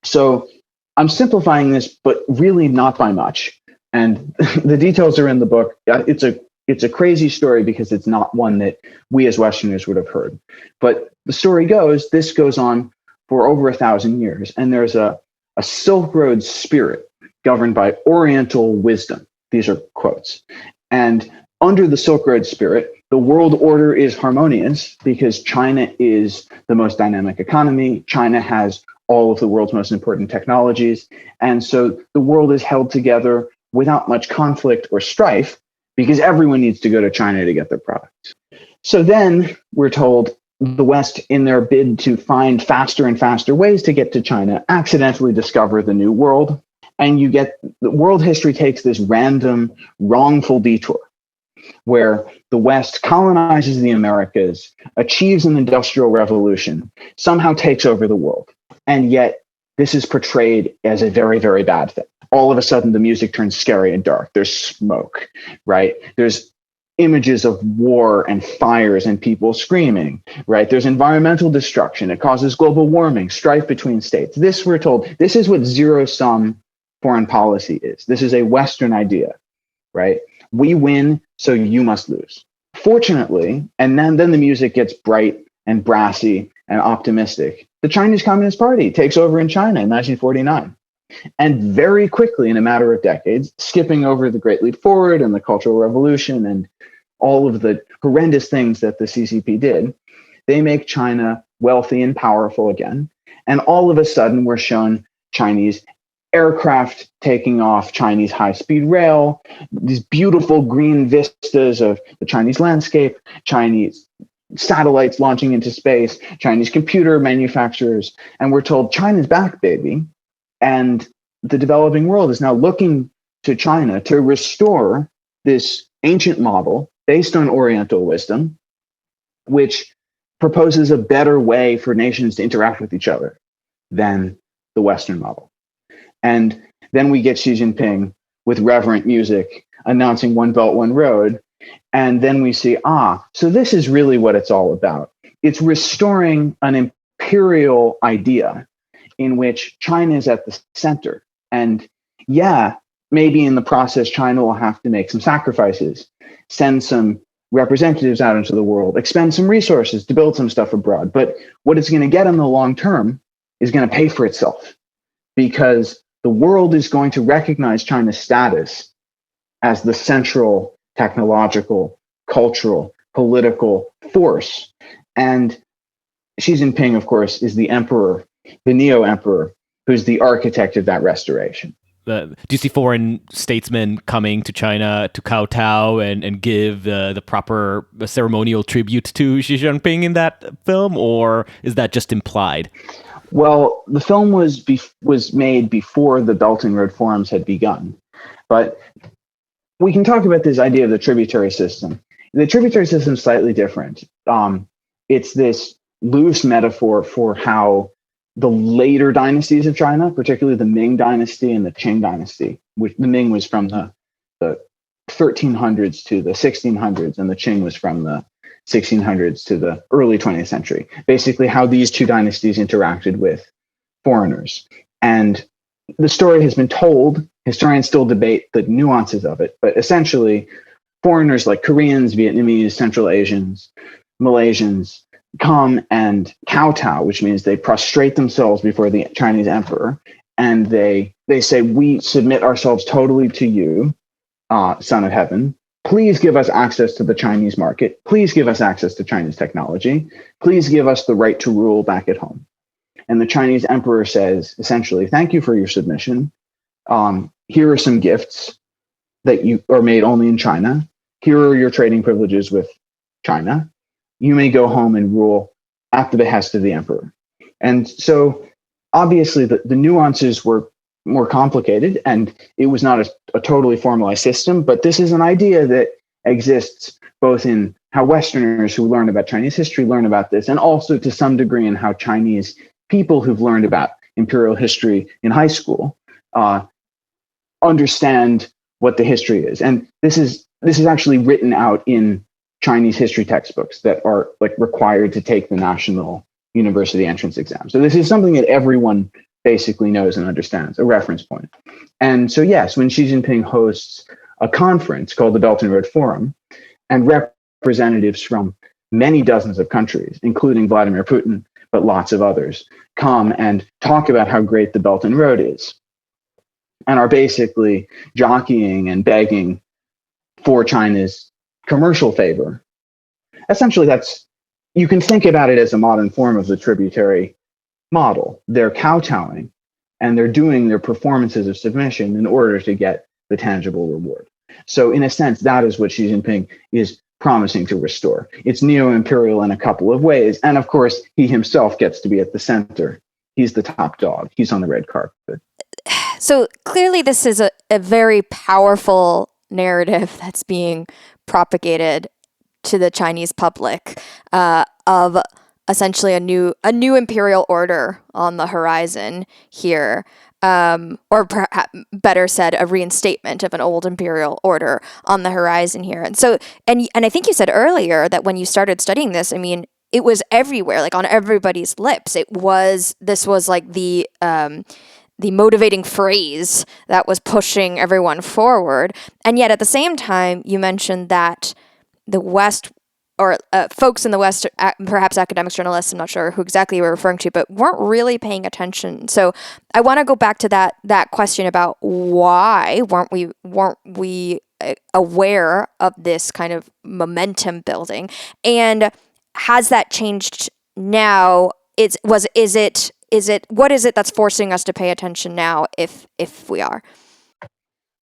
So I'm simplifying this, but really not by much. And the details are in the book. It's a crazy story because it's not one that we as Westerners would have heard. But the story goes, this goes on for over 1,000 years. And there's a Silk Road spirit governed by Oriental wisdom. These are quotes. And under the Silk Road spirit, the world order is harmonious because China is the most dynamic economy. China has all of the world's most important technologies. And so the world is held together without much conflict or strife because everyone needs to go to China to get their products. So then we're told the West, in their bid to find faster and faster ways to get to China, accidentally discover the New World. And you get the world history takes this random, wrongful detour where the West colonizes the Americas, achieves an industrial revolution, somehow takes over the world. And yet this is portrayed as a very, very bad thing. All of a sudden, the music turns scary and dark. There's smoke, right? There's images of war and fires and people screaming, right? There's environmental destruction. It causes global warming, strife between states. This, we're told, this is what zero-sum foreign policy is. This is a Western idea, right? We win, so you must lose. Fortunately, and then the music gets bright and brassy and optimistic. The Chinese Communist Party takes over in China in 1949. And very quickly, in a matter of decades, skipping over the Great Leap Forward and the Cultural Revolution and all of the horrendous things that the CCP did, they make China wealthy and powerful again. And all of a sudden, we're shown Chinese aircraft taking off, Chinese high-speed rail, these beautiful green vistas of the Chinese landscape, Chinese satellites launching into space, Chinese computer manufacturers. And we're told, China's back, baby. And the developing world is now looking to China to restore this ancient model based on Oriental wisdom, which proposes a better way for nations to interact with each other than the Western model. And then we get Xi Jinping with reverent music announcing One Belt, One Road. And then we see, so this is really what it's all about. It's restoring an imperial idea in which China is at the center. And yeah, maybe in the process, China will have to make some sacrifices, send some representatives out into the world, expend some resources to build some stuff abroad. But what it's going to get in the long term is going to pay for itself, because the world is going to recognize China's status as the central technological, cultural, political force. And Xi Jinping, of course, is the emperor, the neo-emperor, who's the architect of that restoration. Do you see foreign statesmen coming to China to kowtow and give the proper ceremonial tribute to Xi Jinping in that film, or is that just implied? Well, the film was made before the Belt and Road Forums had begun, but we can talk about this idea of the tributary system. The tributary system is slightly different. It's this loose metaphor for how the later dynasties of China, particularly the Ming dynasty and the Qing dynasty, which the Ming was from the 1300s to the 1600s, and the Qing was from the 1600s to the early 20th century. Basically, how these two dynasties interacted with foreigners. And the story has been told. Historians still debate the nuances of it, but essentially, foreigners like Koreans, Vietnamese, Central Asians, Malaysians come and kowtow, which means they prostrate themselves before the Chinese emperor, and they say, "We submit ourselves totally to you, Son of Heaven. Please give us access to the Chinese market. Please give us access to Chinese technology. Please give us the right to rule back at home." And the Chinese emperor says, essentially, "Thank you for your submission. Here are some gifts that you are made only in China. Here are your trading privileges with China. You may go home and rule at the behest of the emperor." And so obviously the nuances were more complicated, and it was not a totally formalized system, but this is an idea that exists both in how Westerners who learn about Chinese history learn about this, and also to some degree in how Chinese people who've learned about imperial history in high school understand what the history is. And this is actually written out in Chinese history textbooks that are like required to take the national university entrance exam. So this is something that everyone basically knows and understands, a reference point. And so yes, when Xi Jinping hosts a conference called the Belt and Road Forum, and representatives from many dozens of countries, including Vladimir Putin, but lots of others, come and talk about how great the Belt and Road is, and are basically jockeying and begging for China's commercial favor. Essentially, you can think about it as a modern form of the tributary model. They're kowtowing, and they're doing their performances of submission in order to get the tangible reward. So in a sense, that is what Xi Jinping is promising to restore. It's neo-imperial in a couple of ways. And of course, he himself gets to be at the center. He's the top dog. He's on the red carpet. So clearly this is a very powerful narrative that's being propagated to the Chinese public of essentially a new imperial order on the horizon here, or perhaps better said, a reinstatement of an old imperial order on the horizon here. And so, and I think you said earlier that when you started studying this, I mean, it was everywhere, like on everybody's lips. This was like the motivating phrase that was pushing everyone forward. And yet at the same time, you mentioned that the West, or folks in the West, perhaps academics, journalists, I'm not sure who exactly you were referring to, but weren't really paying attention. So I want to go back to that question about why weren't we aware of this kind of momentum building, and has that changed now? What is it that's forcing us to pay attention now, if we are?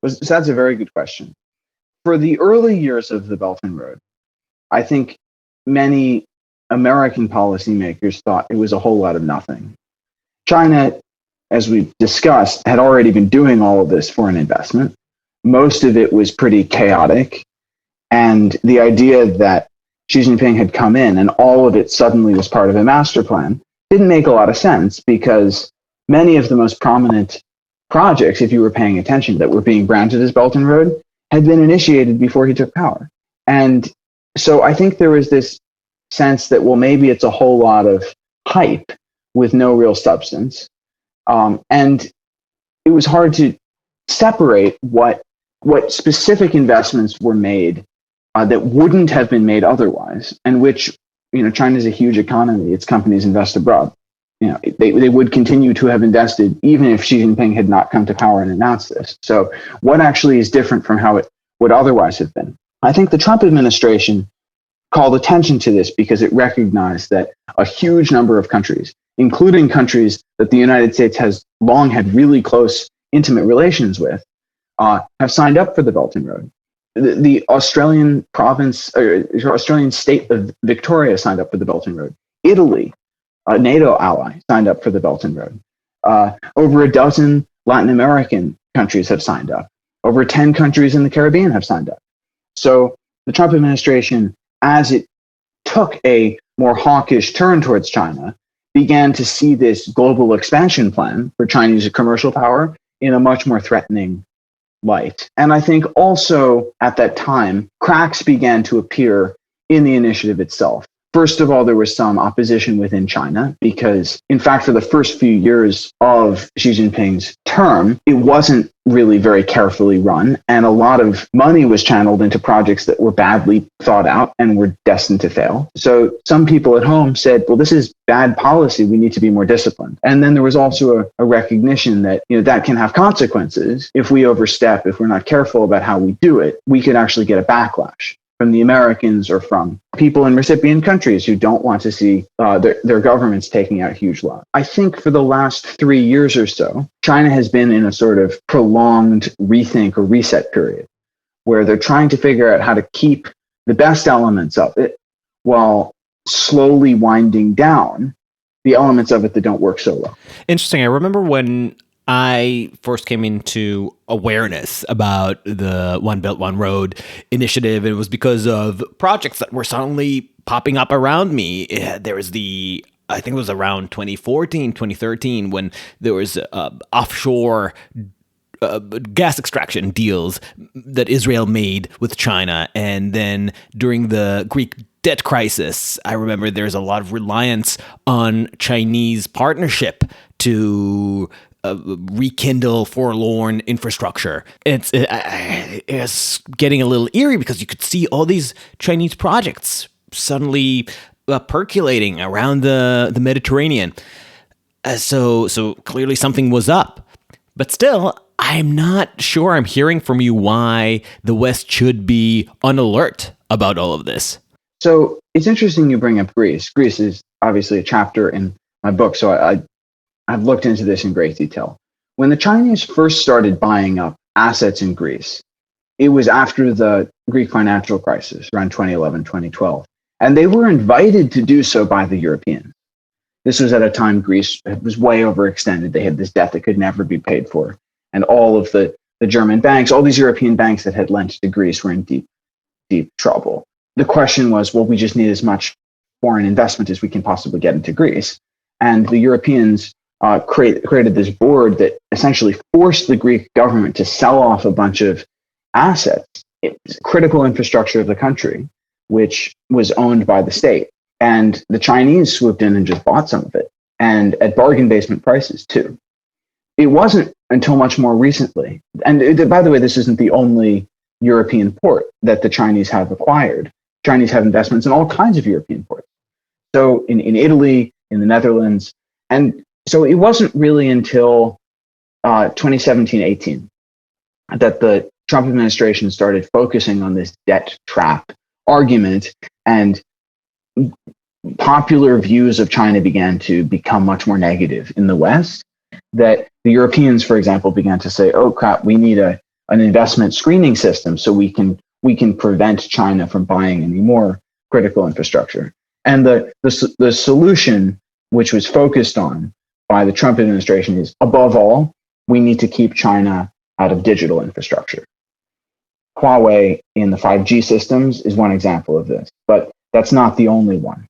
So that's a very good question. For the early years of the Belt and Road, I think many American policymakers thought it was a whole lot of nothing. China, as we've discussed, had already been doing all of this foreign investment. Most of it was pretty chaotic. And the idea that Xi Jinping had come in and all of it suddenly was part of a master plan didn't make a lot of sense, because many of the most prominent projects, if you were paying attention, that were being branded as Belt and Road had been initiated before he took power. And so I think there was this sense that, well, maybe it's a whole lot of hype with no real substance. And it was hard to separate what specific investments were made that wouldn't have been made otherwise, and which, China's a huge economy. Its companies invest abroad. They would continue to have invested even if Xi Jinping had not come to power and announced this. So what actually is different from how it would otherwise have been? I think the Trump administration called attention to this because it recognized that a huge number of countries, including countries that the United States has long had really close, intimate relations with, have signed up for the Belt and Road. The Australian Australian state of Victoria signed up for the Belt and Road. Italy, a NATO ally, signed up for the Belt and Road. Over a dozen Latin American countries have signed up. Over 10 countries in the Caribbean have signed up. So the Trump administration, as it took a more hawkish turn towards China, began to see this global expansion plan for Chinese commercial power in a much more threatening light. And I think also at that time, cracks began to appear in the initiative itself. First of all, there was some opposition within China because, in fact, for the first few years of Xi Jinping's term, it wasn't really very carefully run. And a lot of money was channeled into projects that were badly thought out and were destined to fail. So some people at home said, well, this is bad policy. We need to be more disciplined. And then there was also a recognition that, that can have consequences. If we overstep, if we're not careful about how we do it, we could actually get a backlash from the Americans or from people in recipient countries who don't want to see their governments taking out huge loans. I think for the last 3 years or so, China has been in a sort of prolonged rethink or reset period where they're trying to figure out how to keep the best elements of it while slowly winding down the elements of it that don't work so well. Interesting. I remember when I first came into awareness about the One Belt, One Road initiative. It was because of projects that were suddenly popping up around me. There was I think it was around 2014, 2013, when there was offshore gas extraction deals that Israel made with China. And then during the Greek debt crisis, I remember there's a lot of reliance on Chinese partnership to rekindle forlorn infrastructure. It's getting a little eerie because you could see all these Chinese projects suddenly percolating around the Mediterranean. So clearly something was up. But still, I'm not sure I'm hearing from you why the West should be on alert about all of this. So it's interesting you bring up Greece. Greece is obviously a chapter in my book, so I've looked into this in great detail. When the Chinese first started buying up assets in Greece, it was after the Greek financial crisis around 2011, 2012. And they were invited to do so by the Europeans. This was at a time Greece was way overextended. They had this debt that could never be paid for. And all of the German banks, all these European banks that had lent to Greece were in deep, deep trouble. The question was, well, we just need as much foreign investment as we can possibly get into Greece. And the Europeans created this board that essentially forced the Greek government to sell off a bunch of assets, critical infrastructure of the country, which was owned by the state. And the Chinese swooped in and just bought some of it, and at bargain basement prices too. It wasn't until much more recently, and by the way, this isn't the only European port that the Chinese have acquired. Chinese have investments in all kinds of European ports. So in Italy, in the Netherlands, and so it wasn't really until 2017-18 that the Trump administration started focusing on this debt trap argument, and popular views of China began to become much more negative in the West. That the Europeans, for example, began to say, "Oh crap, we need an investment screening system so we can prevent China from buying any more critical infrastructure." And the solution, which was focused on by the Trump administration, is, above all, we need to keep China out of digital infrastructure. Huawei in the 5G systems is one example of this, but that's not the only one.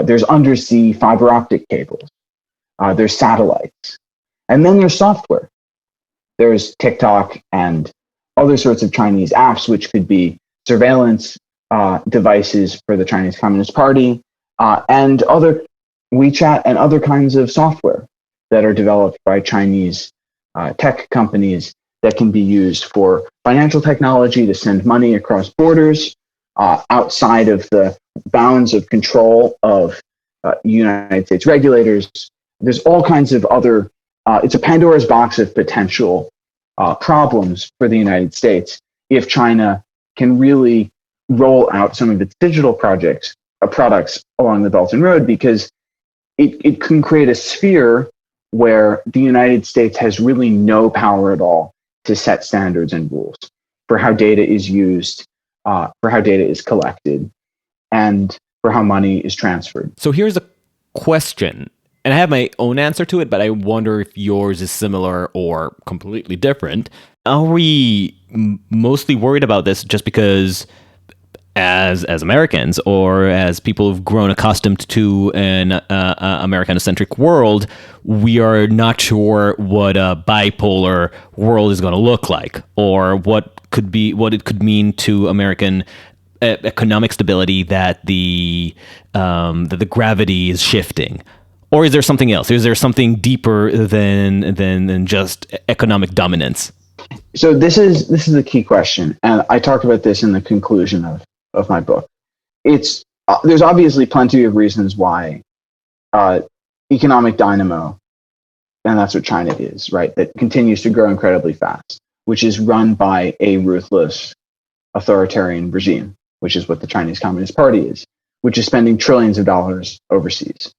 There's undersea fiber optic cables. There's satellites. And then there's software. There's TikTok and other sorts of Chinese apps, which could be surveillance devices for the Chinese Communist Party, and other WeChat and other kinds of software that are developed by Chinese tech companies that can be used for financial technology to send money across borders outside of the bounds of control of United States regulators. There's all kinds of other, it's a Pandora's box of potential problems for the United States if China can really roll out some of its digital products along the Belt and Road, because it can create a sphere where the United States has really no power at all to set standards and rules for how data is used, for how data is collected, and for how money is transferred. So here's a question, and I have my own answer to it, but I wonder if yours is similar or completely different. are we mostly worried about this just because as Americans or as people who've grown accustomed to an American-centric world, we are not sure what a bipolar world is going to look like, or what it could mean to American economic stability that the gravity is shifting? Or is there something else? Is there something deeper than just economic dominance? So this is the key question, and I talk about this in the conclusion of my book. It's there's obviously plenty of reasons why economic dynamo, and that's what China is, right? That continues to grow incredibly fast, which is run by a ruthless authoritarian regime, which is what the Chinese Communist Party is, which is spending trillions of dollars overseas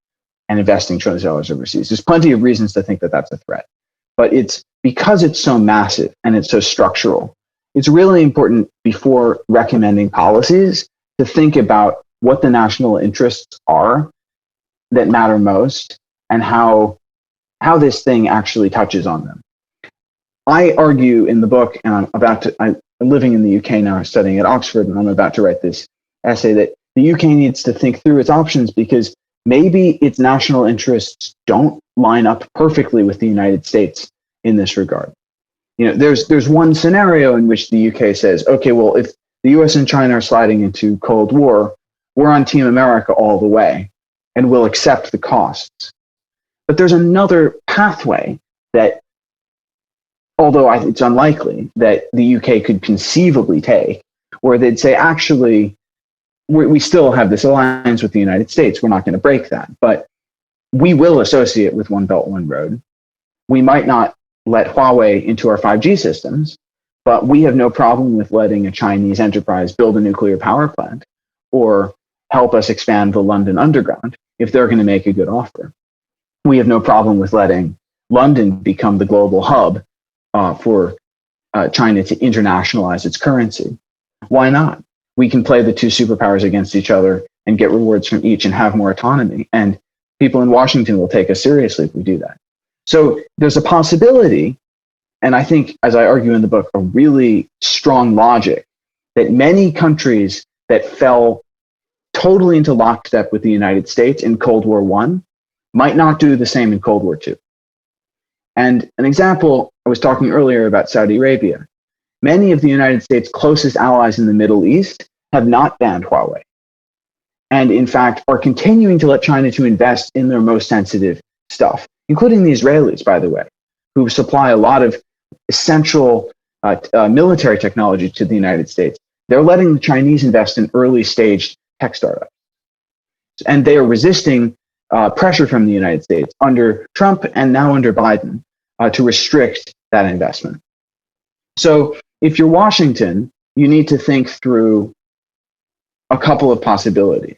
and investing trillions of dollars overseas. There's plenty of reasons to think that that's a threat, but it's because it's so massive and it's so structural. It's really important before recommending policies to think about what the national interests are that matter most and how this thing actually touches on them. I argue in the book, and I'm living in the UK now, studying at Oxford, and I'm about to write this essay, that the UK needs to think through its options because maybe its national interests don't line up perfectly with the United States in this regard. There's one scenario in which the UK says, okay, well, if the US and China are sliding into Cold War, we're on Team America all the way, and we'll accept the costs. But there's another pathway that, although it's unlikely, that the UK could conceivably take, where they'd say, actually, we still have this alliance with the United States. We're not going to break that, but we will associate with One Belt, One Road. We might not let Huawei into our 5G systems, but we have no problem with letting a Chinese enterprise build a nuclear power plant or help us expand the London Underground if they're going to make a good offer. We have no problem with letting London become the global hub for China to internationalize its currency. Why not? We can play the two superpowers against each other and get rewards from each and have more autonomy. And people in Washington will take us seriously if we do that. So there's a possibility, and I think, as I argue in the book, a really strong logic that many countries that fell totally into lockstep with the United States in Cold War I might not do the same in Cold War II. And an example, I was talking earlier about Saudi Arabia. Many of the United States' closest allies in the Middle East have not banned Huawei, and in fact are continuing to let China to invest in their most sensitive stuff, including the Israelis, by the way, who supply a lot of essential military technology to the United States. They're letting the Chinese invest in early stage tech startups. And they are resisting pressure from the United States under Trump and now under Biden to restrict that investment. So if you're Washington, you need to think through a couple of possibilities.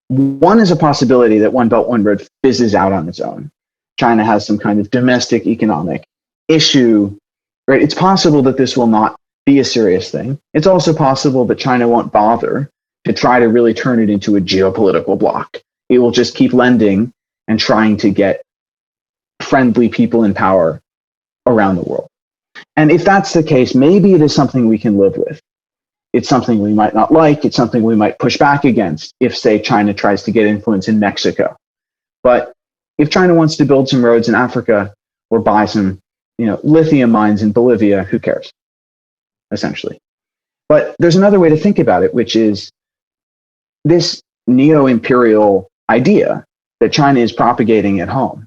One is a possibility that One Belt, One Road fizzes out on its own. China has some kind of domestic economic issue, right? It's possible that this will not be a serious thing. It's also possible that China won't bother to try to really turn it into a geopolitical bloc. It will just keep lending and trying to get friendly people in power around the world. And if that's the case, maybe it is something we can live with. It's something we might not like. It's something we might push back against if, say, China tries to get influence in Mexico. But if China wants to build some roads in Africa or buy some, lithium mines in Bolivia, who cares, essentially? But there's another way to think about it, which is this neo-imperial idea that China is propagating at home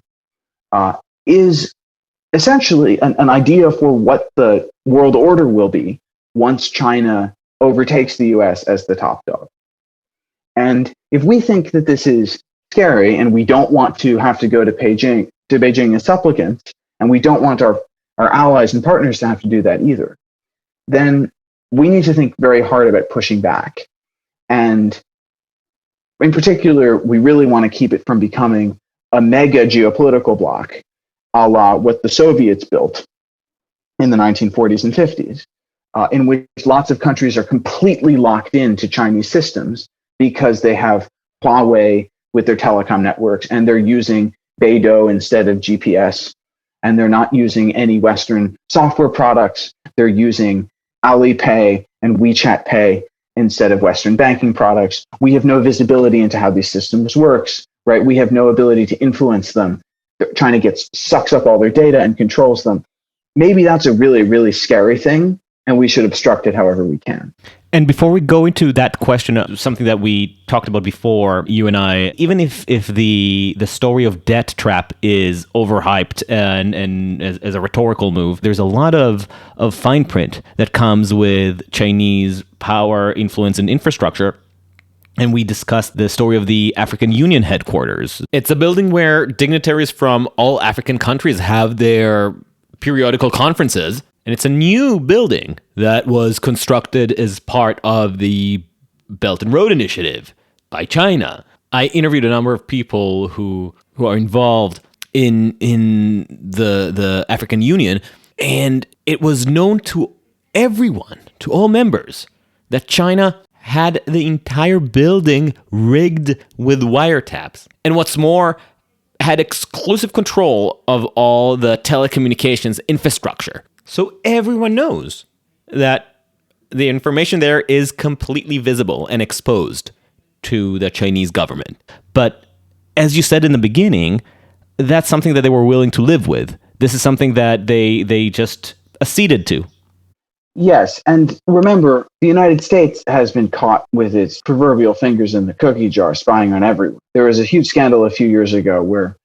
is essentially an idea for what the world order will be once China overtakes the US as the top dog. And if we think that this is scary and we don't want to have to go to Beijing as supplicants, and we don't want our allies and partners to have to do that either, then we need to think very hard about pushing back. And in particular, we really want to keep it from becoming a mega geopolitical bloc, a la what the Soviets built in the 1940s and 50s, in which lots of countries are completely locked into Chinese systems because they have Huawei with their telecom networks and they're using Beidou instead of GPS. and they're not using any Western software products. They're using Alipay and WeChat Pay instead of Western banking products. We have no visibility into how these systems works, right? We have no ability to influence them. China sucks up all their data and controls them. Maybe that's a really, really scary thing, and we should obstruct it however we can. And before we go into that question, something that we talked about before, you and I, even if the story of debt trap is overhyped and as a rhetorical move, there's a lot of fine print that comes with Chinese power, influence, and infrastructure. And we discussed the story of the African Union headquarters. It's a building where dignitaries from all African countries have their periodical conferences. And it's a new building that was constructed as part of the Belt and Road Initiative by China. I interviewed a number of people who are involved in the African Union, and it was known to everyone, to all members, that China had the entire building rigged with wiretaps. And what's more, had exclusive control of all the telecommunications infrastructure. So everyone knows that the information there is completely visible and exposed to the Chinese government. But as you said in the beginning, that's something that they were willing to live with. This is something that they just acceded to. Yes, and remember, the United States has been caught with its proverbial fingers in the cookie jar, spying on everyone. There was a huge scandal a few years ago where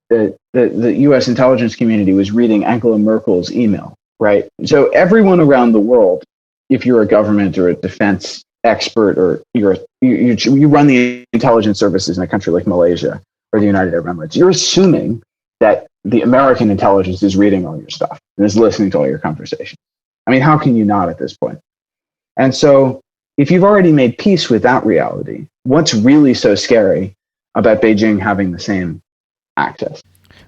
the U.S. intelligence community was reading Angela Merkel's email. Right. So everyone around the world, if you're a government or a defense expert, or you run the intelligence services in a country like Malaysia or the United Arab Emirates, you're assuming that the American intelligence is reading all your stuff and is listening to all your conversations. I mean, how can you not at this point? And so if you've already made peace with that reality, what's really so scary about Beijing having the same access?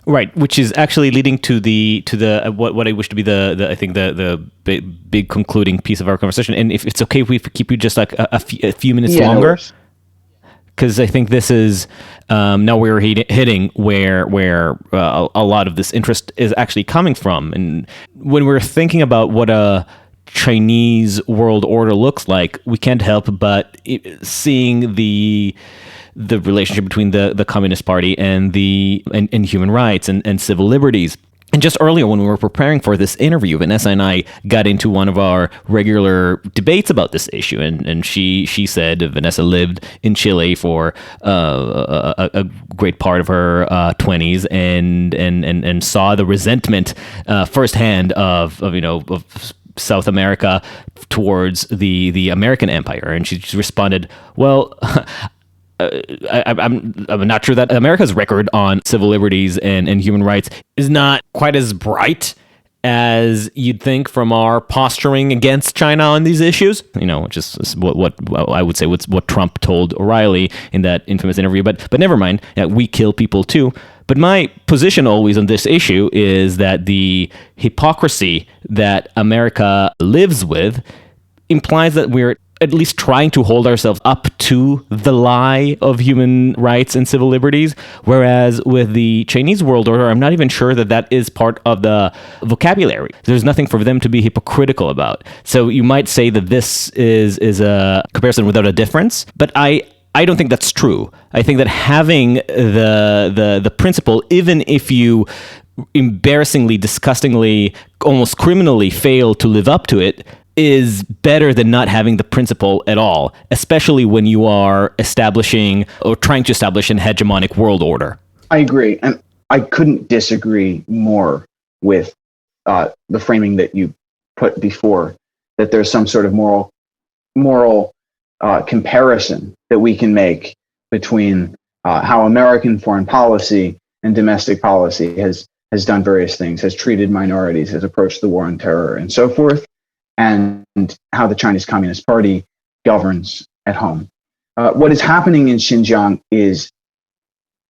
Right, which is actually leading to the what I wish to be the big concluding piece of our conversation. And if it's okay if we keep you just like a few minutes longer, because I think this is now we're hitting where a lot of this interest is actually coming from. And when we're thinking about what a Chinese world order looks like, we can't help but seeing the relationship between the Communist Party and human rights and civil liberties. And just earlier, when we were preparing for this interview, Vanessa and I got into one of our regular debates about this issue, and she said Vanessa lived in Chile for a great part of her 20s and saw the resentment firsthand of South America towards the American empire, and she just responded, well. I'm not sure that America's record on civil liberties and human rights is not quite as bright as you'd think from our posturing against China on these issues. Which is what I would say what Trump told O'Reilly in that infamous interview. But never mind, we kill people too. But my position always on this issue is that the hypocrisy that America lives with implies that we're at least trying to hold ourselves up to the lie of human rights and civil liberties. Whereas with the Chinese world order, I'm not even sure that is part of the vocabulary. There's nothing for them to be hypocritical about. So you might say that this is a comparison without a difference, but I don't think that's true. I think that having the principle, even if you embarrassingly, disgustingly, almost criminally fail to live up to it, is better than not having the principle at all, especially when you are establishing or trying to establish an hegemonic world order. I agree. And I couldn't disagree more with the framing that you put before, that there's some sort of moral comparison that we can make between how American foreign policy and domestic policy has done various things, has treated minorities, has approached the war on terror and so forth, and how the Chinese Communist Party governs at home. What is happening in Xinjiang is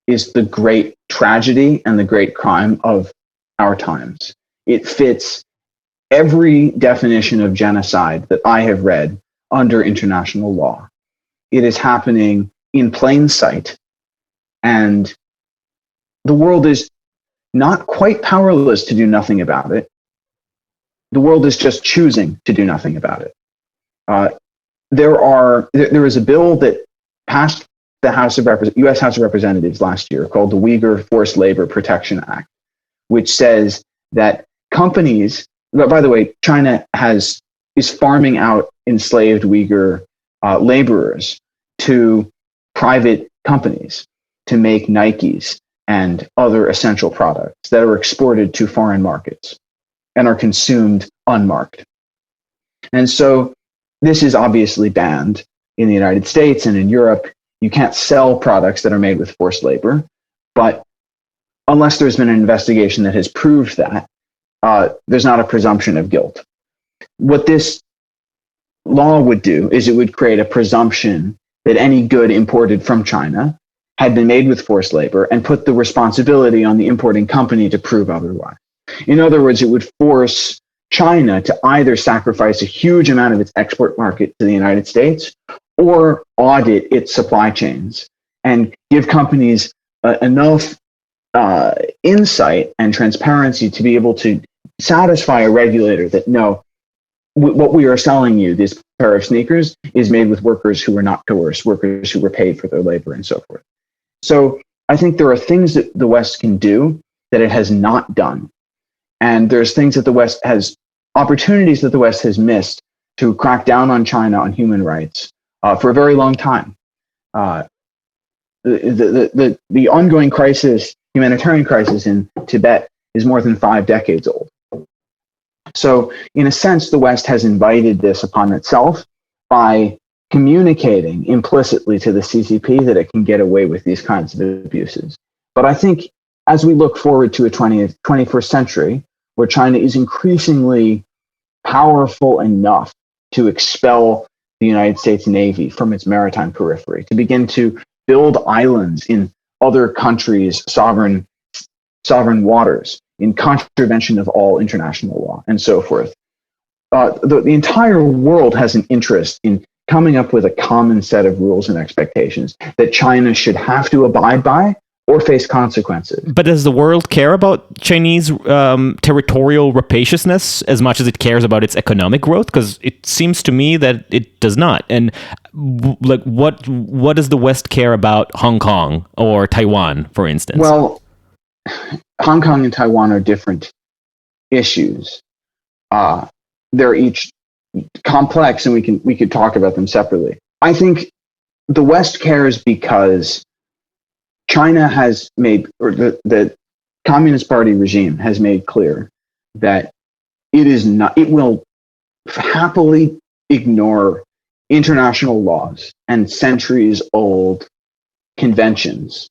the great tragedy and the great crime of our times. It fits every definition of genocide that I have read under international law. It is happening in plain sight, and the world is not quite powerless to do nothing about it. The world is just choosing to do nothing about it. There is a bill that passed the U.S. House of Representatives last year called the Uyghur Forced Labor Protection Act, which says that companies, by the way, China is farming out enslaved Uyghur laborers to private companies to make Nikes and other essential products that are exported to foreign markets and are consumed unmarked. And so this is obviously banned in the United States and in Europe. You can't sell products that are made with forced labor, but unless there's been an investigation that has proved that, there's not a presumption of guilt. What this law would do is it would create a presumption that any good imported from China had been made with forced labor and put the responsibility on the importing company to prove otherwise. In other words, it would force China to either sacrifice a huge amount of its export market to the United States or audit its supply chains and give companies enough insight and transparency to be able to satisfy a regulator that no, what we are selling you, this pair of sneakers, is made with workers who were not coerced, workers who were paid for their labor and so forth. So I think there are things that the West can do that it has not done. And there's things that the West has, opportunities that the West has missed to crack down on China on human rights for a very long time. The ongoing crisis, humanitarian crisis in Tibet is more than 5 decades old. So in a sense, the West has invited this upon itself by communicating implicitly to the CCP that it can get away with these kinds of abuses. But I think as we look forward to a 21st century, where China is increasingly powerful enough to expel the United States Navy from its maritime periphery, to begin to build islands in other countries' sovereign waters, in contravention of all international law, and so forth. The entire world has an interest in coming up with a common set of rules and expectations that China should have to abide by or face consequences. But does the world care about Chinese territorial rapaciousness as much as it cares about its economic growth? Because it seems to me that it does not. And like, what does the West care about Hong Kong or Taiwan, for instance? Well, Hong Kong and Taiwan are different issues. They're each complex, and we could talk about them separately. I think the West cares because China has made, or the Communist Party regime has made clear that it will happily ignore international laws and centuries-old conventions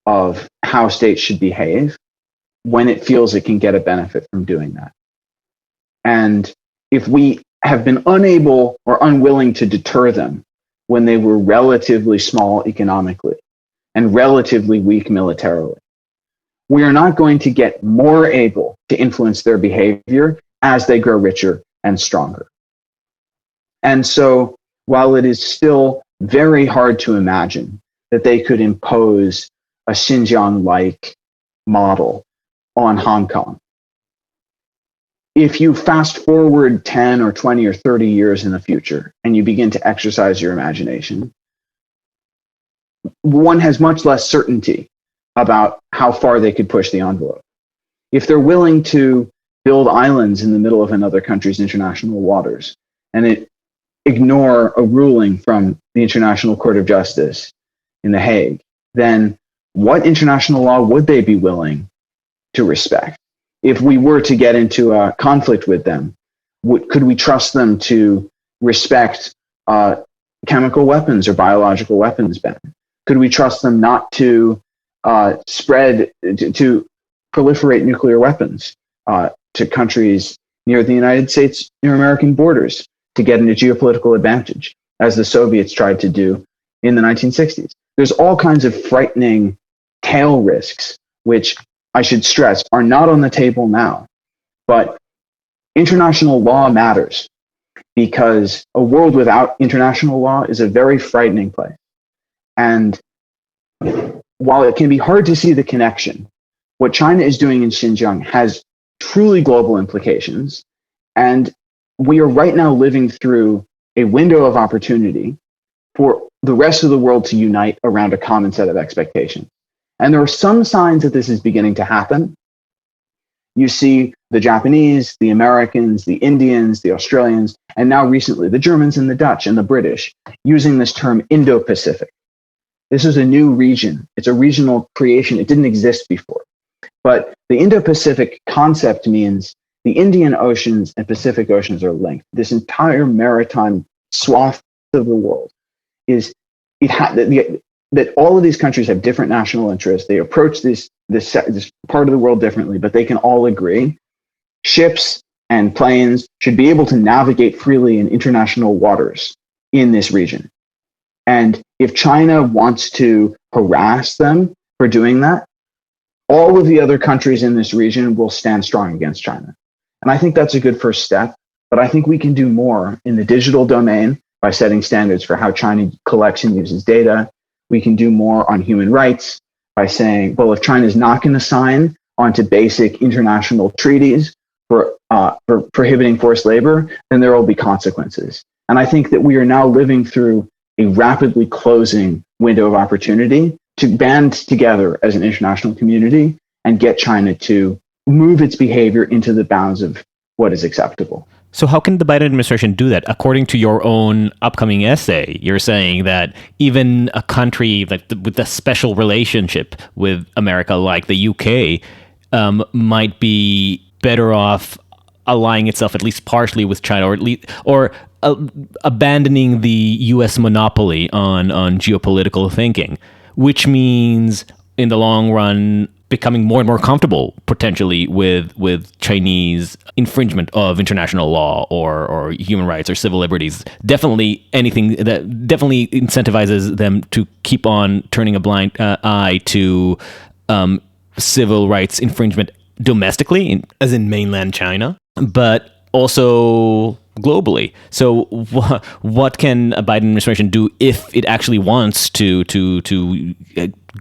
of how states should behave when it feels it can get a benefit from doing that. And if we have been unable or unwilling to deter them when they were relatively small economically and relatively weak militarily, we are not going to get more able to influence their behavior as they grow richer and stronger. And so while it is still very hard to imagine that they could impose a Xinjiang-like model on Hong Kong, if you fast forward 10 or 20 or 30 years in the future and you begin to exercise your imagination, one has much less certainty about how far they could push the envelope. If they're willing to build islands in the middle of another country's international waters and ignore a ruling from the International Court of Justice in The Hague, then what international law would they be willing to respect? If we were to get into a conflict with them, could we trust them to respect chemical weapons or biological weapons ban? Could we trust them not to to proliferate nuclear weapons to countries near the United States, near American borders, to get a geopolitical advantage, as the Soviets tried to do in the 1960s? There's all kinds of frightening tail risks, which I should stress are not on the table now. But international law matters, because a world without international law is a very frightening place. And while it can be hard to see the connection what China is doing in Xinjiang has truly global implications. And we are right now living through a window of opportunity for the rest of the world to unite around a common set of expectations. And there are some signs that this is beginning to happen. You see the Japanese, the Americans, the Indians, the Australians, and now recently the Germans and the Dutch and the British using this term Indo-Pacific. This is a new region. It's a regional creation. It didn't exist before. But the Indo-Pacific concept means the Indian Oceans and Pacific Oceans are linked. This entire maritime swath of the world is that all of these countries have different national interests. They approach this part of the world differently, but they can all agree ships and planes should be able to navigate freely in international waters in this region. And if China wants to harass them for doing that, all of the other countries in this region will stand strong against China. And I think that's a good first step, but I think we can do more in the digital domain by setting standards for how China collects and uses data. We can do more on human rights by saying, well, if China is not going to sign onto basic international treaties for prohibiting forced labor, then there will be consequences. And I think that we are now living through a rapidly closing window of opportunity to band together as an international community and get China to move its behavior into the bounds of what is acceptable. So how can the Biden administration do that? According to your own upcoming essay, you're saying that even a country like with a special relationship with America, like the UK, might be better off aligning itself at least partially with China, or abandoning the U.S. monopoly on geopolitical thinking, which means in the long run becoming more and more comfortable potentially with Chinese infringement of international law or human rights or civil liberties. Definitely anything that definitely incentivizes them to keep on turning a blind eye to civil rights infringement domestically, as in mainland China, but also globally. So what can a Biden administration do if it actually wants to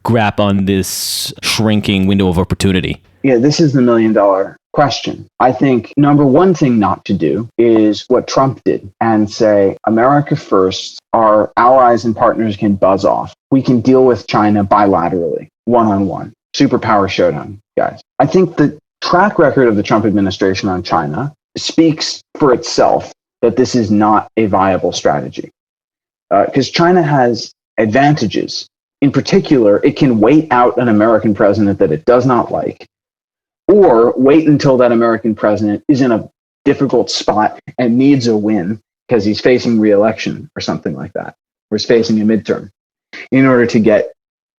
grab on this shrinking window of opportunity? Yeah, this is the $1 million question. I think number one thing not to do is what Trump did and say, America first, our allies and partners can buzz off. We can deal with China bilaterally, one-on-one. Superpower showdown, guys. I think the track record of the Trump administration on China speaks for itself that this is not a viable strategy. Because China has advantages. In particular, it can wait out an American president that it does not like, or wait until that American president is in a difficult spot and needs a win because he's facing re-election or something like that, or is facing a midterm, in order to get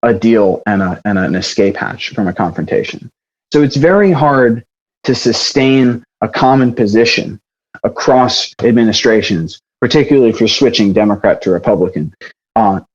a deal and an escape hatch from a confrontation. So it's very hard to sustain a common position across administrations, particularly if you're switching Democrat to Republican,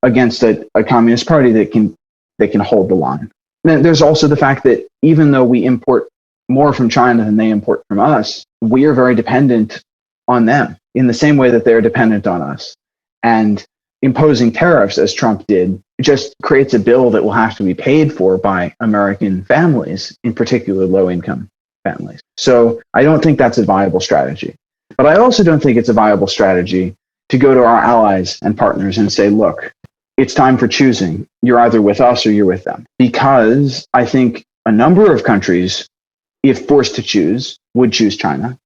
against a communist party that can hold the line. And there's also the fact that even though we import more from China than they import from us, we are very dependent on them in the same way that they're dependent on us. And imposing tariffs, as Trump did, just creates a bill that will have to be paid for by American families, in particular low-income families. So I don't think that's a viable strategy. But I also don't think it's a viable strategy to go to our allies and partners and say, look, it's time for choosing. You're either with us or you're with them. Because I think a number of countries, if forced to choose, would choose China.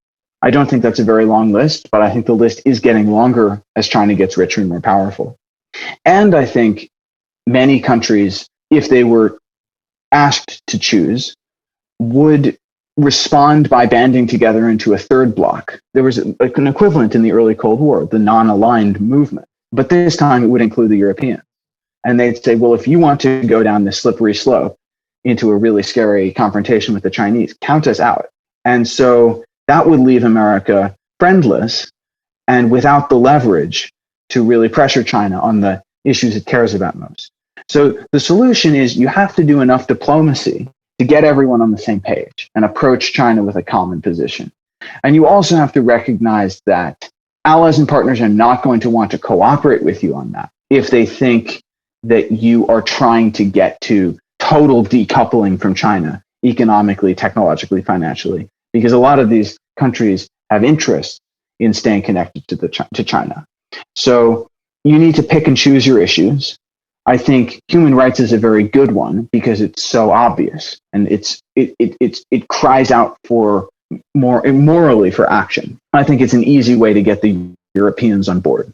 I don't think that's a very long list, but I think the list is getting longer as China gets richer and more powerful. And I think many countries, if they were asked to choose, would respond by banding together into a third bloc. There was an equivalent in the early Cold War, the non-aligned movement. But this time it would include the Europeans. And they'd say, well, if you want to go down this slippery slope into a really scary confrontation with the Chinese, count us out. And so that would leave America friendless and without the leverage to really pressure China on the issues it cares about most. So the solution is you have to do enough diplomacy to get everyone on the same page and approach China with a common position. And you also have to recognize that allies and partners are not going to want to cooperate with you on that if they think that you are trying to get to total decoupling from China economically, technologically, financially, because a lot of these countries have interest in staying connected to China. So you need to pick and choose your issues. I think human rights is a very good one because it's so obvious and it cries out for more morally for action. I think it's an easy way to get the Europeans on board.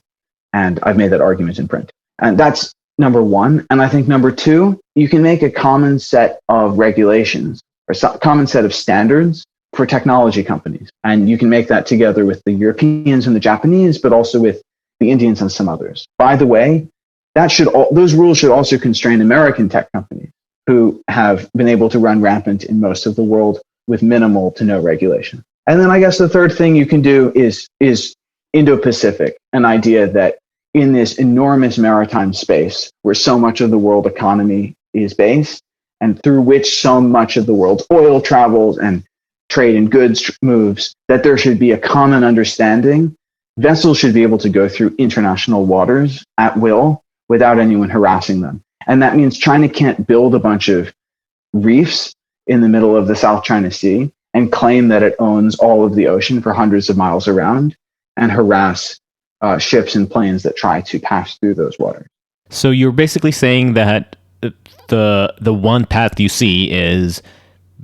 And I've made that argument in print. And that's number one. And I think number two, you can make a common set of regulations or common set of standards for technology companies. And you can make that together with the Europeans and the Japanese, but also with the Indians and some others. By the way, those rules should also constrain American tech companies who have been able to run rampant in most of the world with minimal to no regulation. And then I guess the third thing you can do is Indo-Pacific, an idea that in this enormous maritime space where so much of the world economy is based and through which so much of the world's oil travels and trade in goods moves, that there should be a common understanding. Vessels should be able to go through international waters at will without anyone harassing them. And that means China can't build a bunch of reefs in the middle of the South China Sea and claim that it owns all of the ocean for hundreds of miles around and harass ships and planes that try to pass through those waters. So you're basically saying that the one path you see is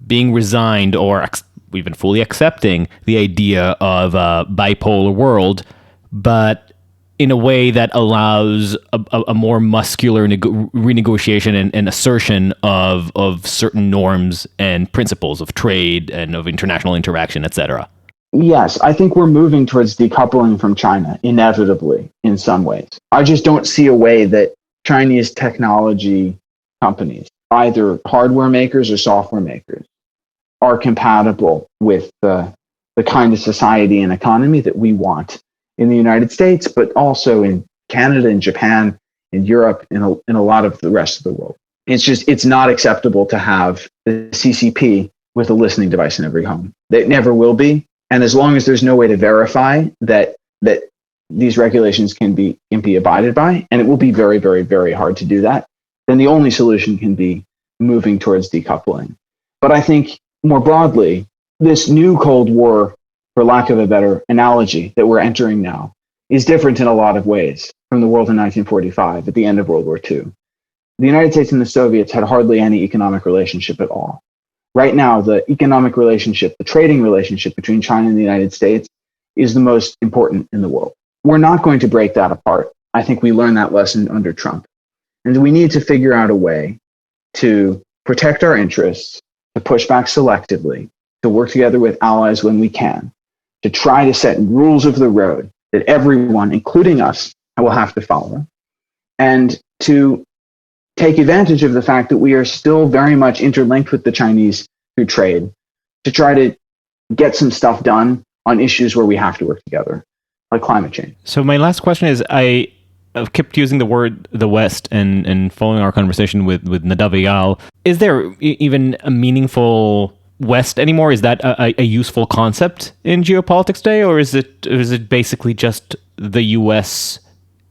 being resigned or even fully accepting the idea of a bipolar world, but in a way that allows a more muscular renegotiation and assertion of certain norms and principles of trade and of international interaction, etc. Yes, I think we're moving towards decoupling from China, inevitably, in some ways. I just don't see a way that Chinese technology companies, either hardware makers or software makers, are compatible with the kind of society and economy that we want in the United States, but also in Canada and Japan, in Europe, in a lot of the rest of the world. It's not acceptable to have the CCP with a listening device in every home. It never will be. And as long as there's no way to verify that these regulations can be abided by, and it will be very, very, very hard to do that, then the only solution can be moving towards decoupling. But I think more broadly, this new Cold War, for lack of a better analogy, that we're entering now is different in a lot of ways from the world in 1945 at the end of World War II. The United States and the Soviets had hardly any economic relationship at all. Right now, the economic relationship, the trading relationship between China and the United States is the most important in the world. We're not going to break that apart. I think we learned that lesson under Trump. And we need to figure out a way to protect our interests, to push back selectively, to work together with allies when we can, to try to set rules of the road that everyone, including us, will have to follow, and to take advantage of the fact that we are still very much interlinked with the Chinese through trade, to try to get some stuff done on issues where we have to work together, like climate change. So my last question is, I've kept using the word the West and following our conversation with Nadav Eyal. Is there even a meaningful West anymore? Is that a useful concept in geopolitics today, or is it basically just the U.S.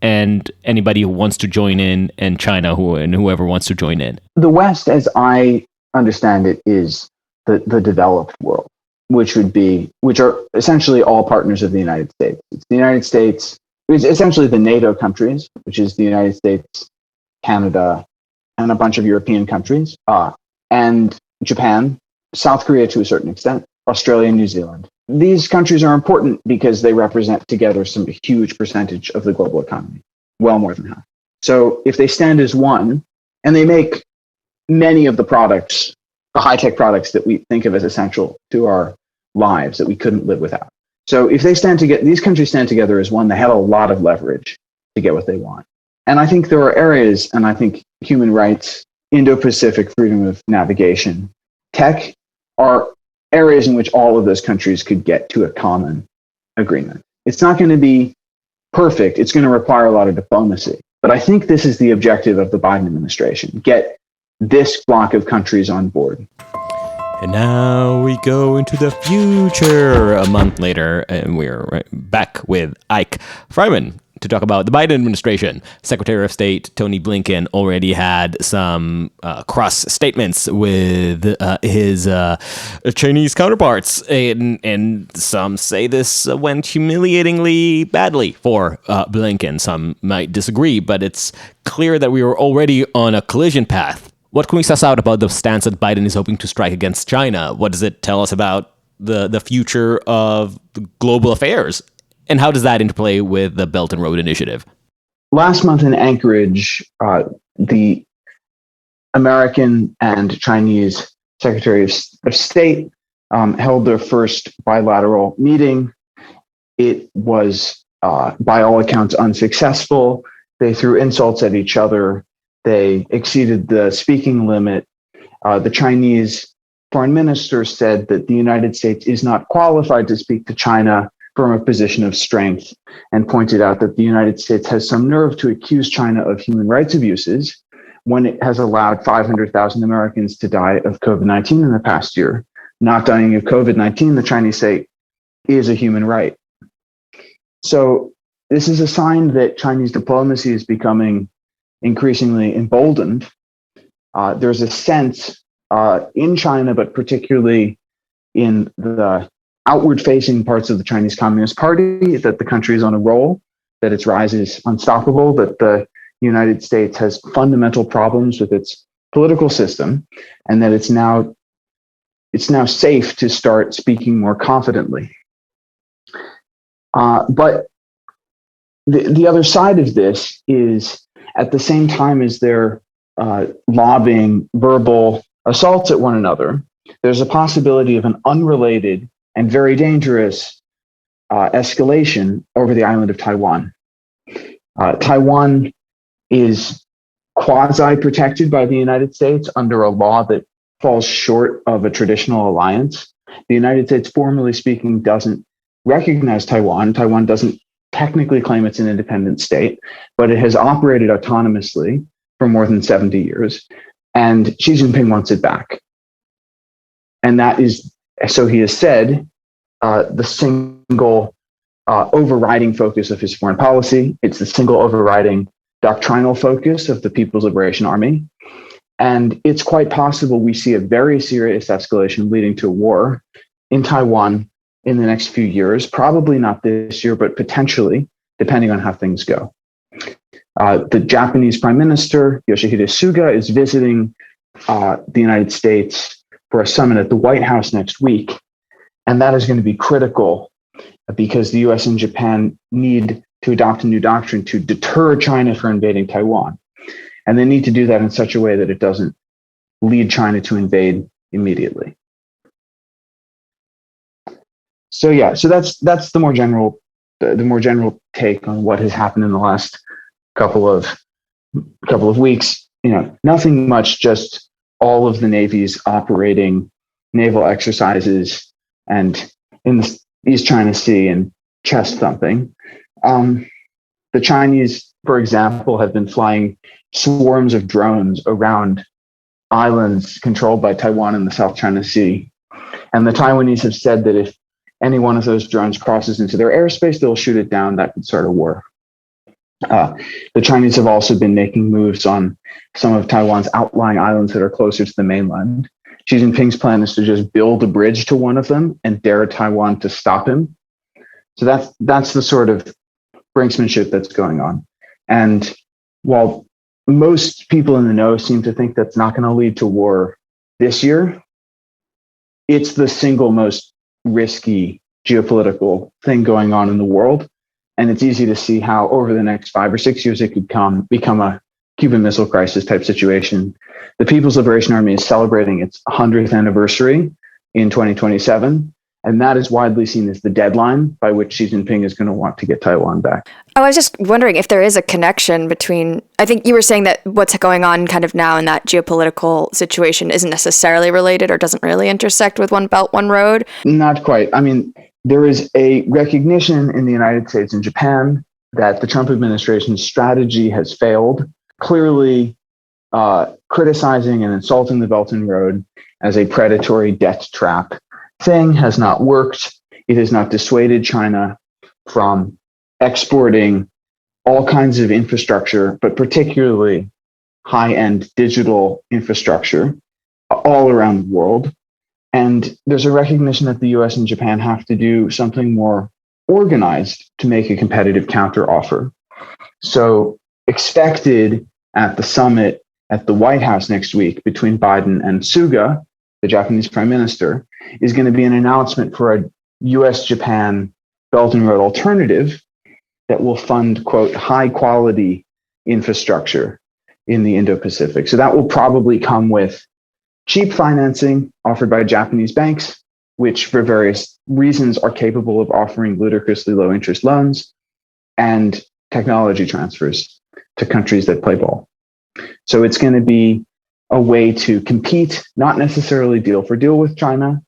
and anybody who wants to join in, and China and whoever wants to join in? The West, as I understand it, is the developed world, which are essentially all partners of the United States. It's the United States. It's essentially the NATO countries, which is the United States, Canada, and a bunch of European countries, and Japan, South Korea to a certain extent, Australia and New Zealand. These countries are important because they represent together some huge percentage of the global economy, well more than half. So if they stand as one, and they make many of the products, the high-tech products that we think of as essential to our lives that we couldn't live without. So if they stand together, these countries stand together as one, they have a lot of leverage to get what they want. And I think there are areas, and I think human rights, Indo-Pacific freedom of navigation, tech are areas in which all of those countries could get to a common agreement. It's not going to be perfect. It's going to require a lot of diplomacy. But I think this is the objective of the Biden administration. Get this block of countries on board. And now we go into the future a month later, and we're back with Eyck Freymann to talk about the Biden administration. Secretary of State Tony Blinken already had some cross statements with his Chinese counterparts, and some say this went humiliatingly badly for Blinken. Some might disagree, but it's clear that we were already on a collision path. What can we suss out about the stance that Biden is hoping to strike against China? What does it tell us about the future of global affairs? And how does that interplay with the Belt and Road Initiative? Last month in Anchorage, the American and Chinese Secretaries of State held their first bilateral meeting. It was, by all accounts, unsuccessful. They threw insults at each other. They exceeded the speaking limit. The Chinese foreign minister said that the United States is not qualified to speak to China from a position of strength, and pointed out that the United States has some nerve to accuse China of human rights abuses when it has allowed 500,000 Americans to die of COVID-19 in the past year. Not dying of COVID-19, the Chinese say, is a human right. So this is a sign that Chinese diplomacy is becoming increasingly emboldened. There's a sense in China, but particularly in the outward-facing parts of the Chinese Communist Party, that the country is on a roll, that its rise is unstoppable, that the United States has fundamental problems with its political system, and that it's now safe to start speaking more confidently. But the other side of this is, at the same time as they're lobbing verbal assaults at one another, there's a possibility of an unrelated and very dangerous escalation over the island of Taiwan. Taiwan is quasi-protected by the United States under a law that falls short of a traditional alliance. The United States, formally speaking, doesn't recognize Taiwan. Taiwan doesn't technically claim it's an independent state, but it has operated autonomously for more than 70 years. And Xi Jinping wants it back. And that is, so he has said, the single overriding focus of his foreign policy. It's the single overriding doctrinal focus of the People's Liberation Army. And it's quite possible we see a very serious escalation leading to a war in Taiwan in the next few years, probably not this year, but potentially, depending on how things go. The Japanese Prime Minister, Yoshihide Suga, is visiting the United States for a summit at the White House next week. And that is going to be critical because the US and Japan need to adopt a new doctrine to deter China from invading Taiwan. And they need to do that in such a way that it doesn't lead China to invade immediately. So yeah, so that's the more general take on what has happened in the last couple of weeks. You know, nothing much, just all of the navies operating naval exercises and in the East China Sea and chest thumping. The Chinese, for example, have been flying swarms of drones around islands controlled by Taiwan in the South China Sea. And the Taiwanese have said that if any one of those drones crosses into their airspace, they'll shoot it down. That could start a war. The Chinese have also been making moves on some of Taiwan's outlying islands that are closer to the mainland. Xi Jinping's plan is to just build a bridge to one of them and dare Taiwan to stop him. So that's the sort of brinksmanship that's going on. And while most people in the know seem to think that's not going to lead to war this year, it's the single most risky geopolitical thing going on in the world. And it's easy to see how over the next 5 or 6 years, it could become a Cuban Missile Crisis type situation. The People's Liberation Army is celebrating its 100th anniversary in 2027. And that is widely seen as the deadline by which Xi Jinping is going to want to get Taiwan back. I was just wondering if there is a connection between, I think you were saying that what's going on kind of now in that geopolitical situation isn't necessarily related or doesn't really intersect with One Belt, One Road. Not quite. I mean, there is a recognition in the United States and Japan that the Trump administration's strategy has failed. Clearly, criticizing and insulting the Belt and Road as a predatory debt trap thing has not worked. It has not dissuaded China from exporting all kinds of infrastructure, but particularly high-end digital infrastructure all around the world. And there's a recognition that the US and Japan have to do something more organized to make a competitive counteroffer. So expected at the summit at the White House next week between Biden and Suga, the Japanese prime minister, is going to be an announcement for a US-Japan Belt and Road alternative that will fund, quote, high quality infrastructure in the Indo-Pacific. So that will probably come with cheap financing offered by Japanese banks, which for various reasons are capable of offering ludicrously low interest loans, and technology transfers to countries that play ball. So it's going to be a way to compete, not necessarily deal for deal with China,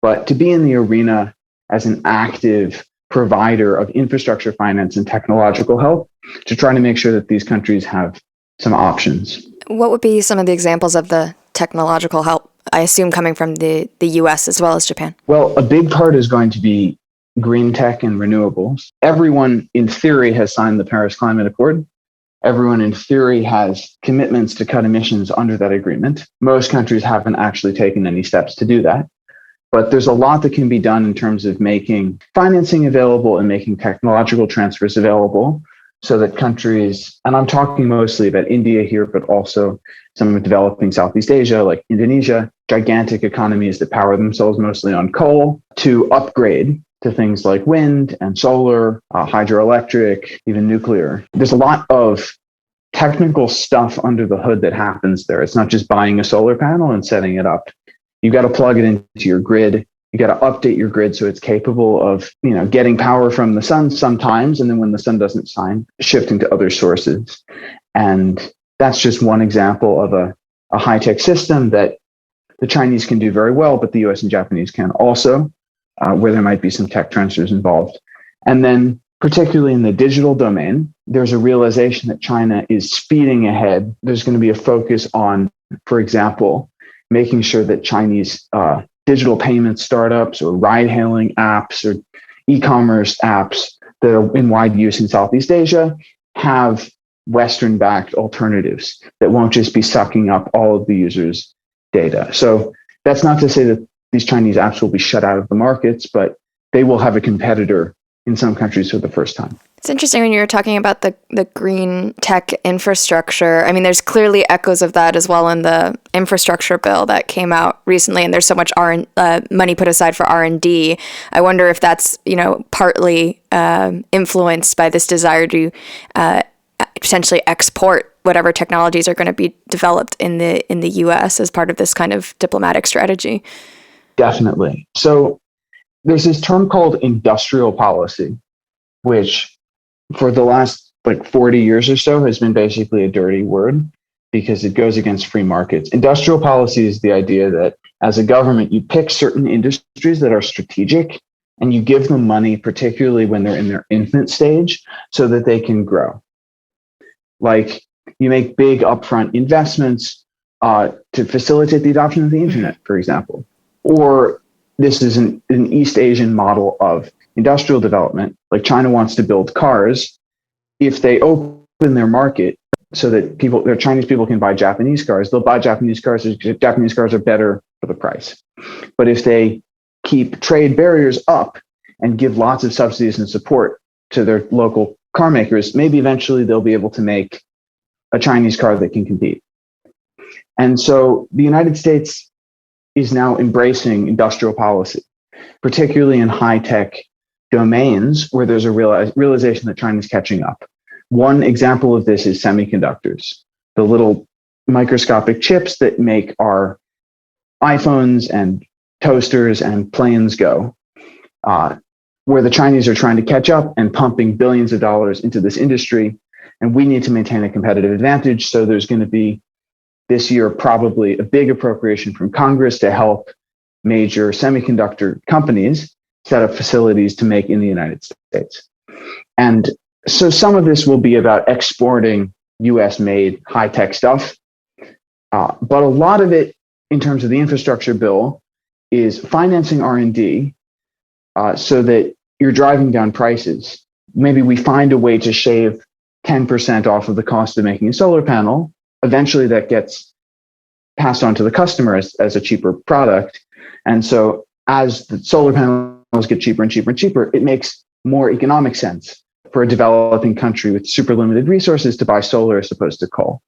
but to be in the arena as an active provider of infrastructure finance and technological help to try to make sure that these countries have some options. What would be some of the examples of the technological help, I assume coming from the US as well as Japan? Well, a big part is going to be green tech and renewables. Everyone in theory has signed the Paris Climate Accord. Everyone in theory has commitments to cut emissions under that agreement. Most countries haven't actually taken any steps to do that. But there's a lot that can be done in terms of making financing available and making technological transfers available so that countries, and I'm talking mostly about India here, but also some of developing Southeast Asia, like Indonesia, gigantic economies that power themselves mostly on coal, to upgrade to things like wind and solar, hydroelectric, even nuclear. There's a lot of technical stuff under the hood that happens there. It's not just buying a solar panel and setting it up. You got to plug it into your grid. You got to update your grid so it's capable of, getting power from the sun sometimes, and then when the sun doesn't shine, shifting to other sources. And that's just one example of a high-tech system that the Chinese can do very well, but the US and Japanese can also, where there might be some tech transfers involved. And then, particularly in the digital domain, there's a realization that China is speeding ahead. There's going to be a focus on, for example, making sure that Chinese digital payment startups or ride-hailing apps or e-commerce apps that are in wide use in Southeast Asia have Western-backed alternatives that won't just be sucking up all of the users' data. So that's not to say that these Chinese apps will be shut out of the markets, but they will have a competitor in some countries for the first time. It's interesting when you were talking about the green tech infrastructure. I mean, there's clearly echoes of that as well in the infrastructure bill that came out recently, and there's so much money put aside for R&D. I wonder if that's, partly influenced by this desire to potentially export whatever technologies are going to be developed in the U.S. as part of this kind of diplomatic strategy. Definitely. So there's this term called industrial policy, which for the last 40 years or so has been basically a dirty word because it goes against free markets. Industrial policy is the idea that as a government, you pick certain industries that are strategic and you give them money, particularly when they're in their infant stage, so that they can grow. Like you make big upfront investments to facilitate the adoption of the internet, for example. Or this is an East Asian model of industrial development. Like China wants to build cars. If they open their market so that their Chinese people can buy Japanese cars, they'll buy Japanese cars because Japanese cars are better for the price. But if they keep trade barriers up and give lots of subsidies and support to their local car makers, maybe eventually they'll be able to make a Chinese car that can compete. And so the United States is now embracing industrial policy, particularly in high-tech domains where there's a realization that China's catching up. One example of this is semiconductors, the little microscopic chips that make our iPhones and toasters and planes go, where the Chinese are trying to catch up and pumping billions of dollars into this industry. And we need to maintain a competitive advantage. So there's going to be this year probably a big appropriation from Congress to help major semiconductor companies set up facilities to make in the United States. And so some of this will be about exporting US-made high-tech stuff. But a lot of it, in terms of the infrastructure bill, is financing R&D so that you're driving down prices. Maybe we find a way to shave 10% off of the cost of making a solar panel. Eventually that gets passed on to the customer as a cheaper product. And so as the solar panels get cheaper and cheaper and cheaper, it makes more economic sense for a developing country with super limited resources to buy solar as opposed to coal.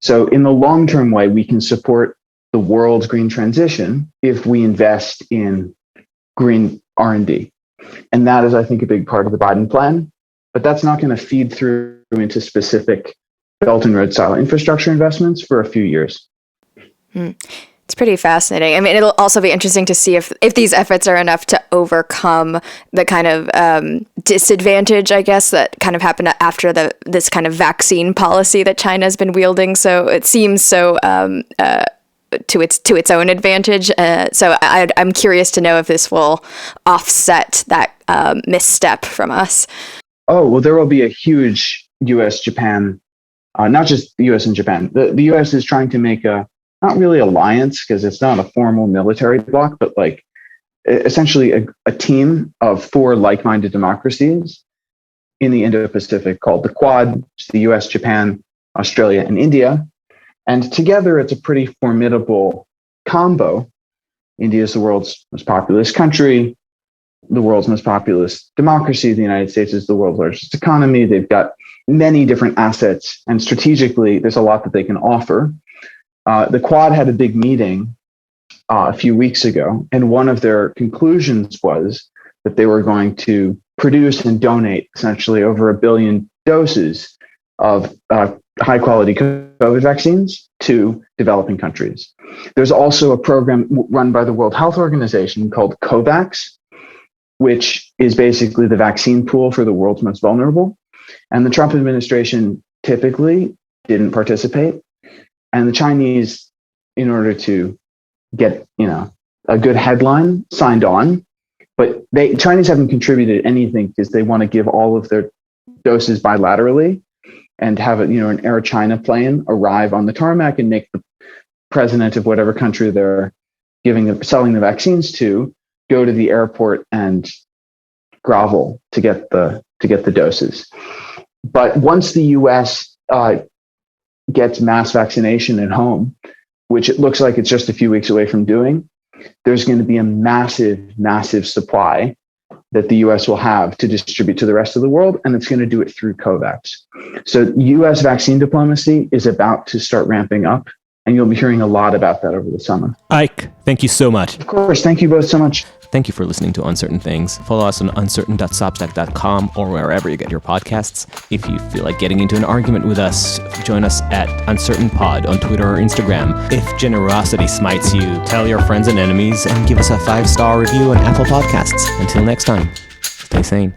So in the long-term way, we can support the world's green transition if we invest in green R&D. And that is, I think, a big part of the Biden plan. But that's not going to feed through into specific Belt and Road style infrastructure investments for a few years. It's pretty fascinating. I mean, it'll also be interesting to see if these efforts are enough to overcome the kind of disadvantage, I guess, that kind of happened after this kind of vaccine policy that China has been wielding. So it seems so to its own advantage. So I'm curious to know if this will offset that misstep from us. Oh, well, there will be a huge U.S.-Japan, not just the U.S. and Japan. The U.S. is trying to make not really alliance, because it's not a formal military bloc, but like essentially a team of 4 like-minded democracies in the Indo-Pacific called the Quad, which is the US, Japan, Australia, and India. And together it's a pretty formidable combo. India is the world's most populous country, the world's most populous democracy. The United States is the world's largest economy. They've got many different assets, and strategically there's a lot that they can offer. The Quad had a big meeting a few weeks ago, and one of their conclusions was that they were going to produce and donate essentially over 1 billion doses of high-quality COVID vaccines to developing countries. There's also a program run by the World Health Organization called COVAX, which is basically the vaccine pool for the world's most vulnerable. And the Trump administration typically didn't participate. And the Chinese, in order to get, a good headline, signed on. But Chinese haven't contributed anything because they want to give all of their doses bilaterally and have an Air China plane arrive on the tarmac and make the president of whatever country they're selling the vaccines to go to the airport and grovel to get the doses. But once the U.S. Gets mass vaccination at home, which it looks like it's just a few weeks away from doing, there's going to be a massive, massive supply that the U.S. will have to distribute to the rest of the world, and it's going to do it through COVAX. So U.S. vaccine diplomacy is about to start ramping up, and you'll be hearing a lot about that over the summer. Eyck, thank you so much. Of course, thank you both so much. Thank you for listening to Uncertain Things. Follow us on uncertain.substack.com or wherever you get your podcasts. If you feel like getting into an argument with us, join us at UncertainPod on Twitter or Instagram. If generosity smites you, tell your friends and enemies and give us a 5-star review on Apple Podcasts. Until next time, stay sane.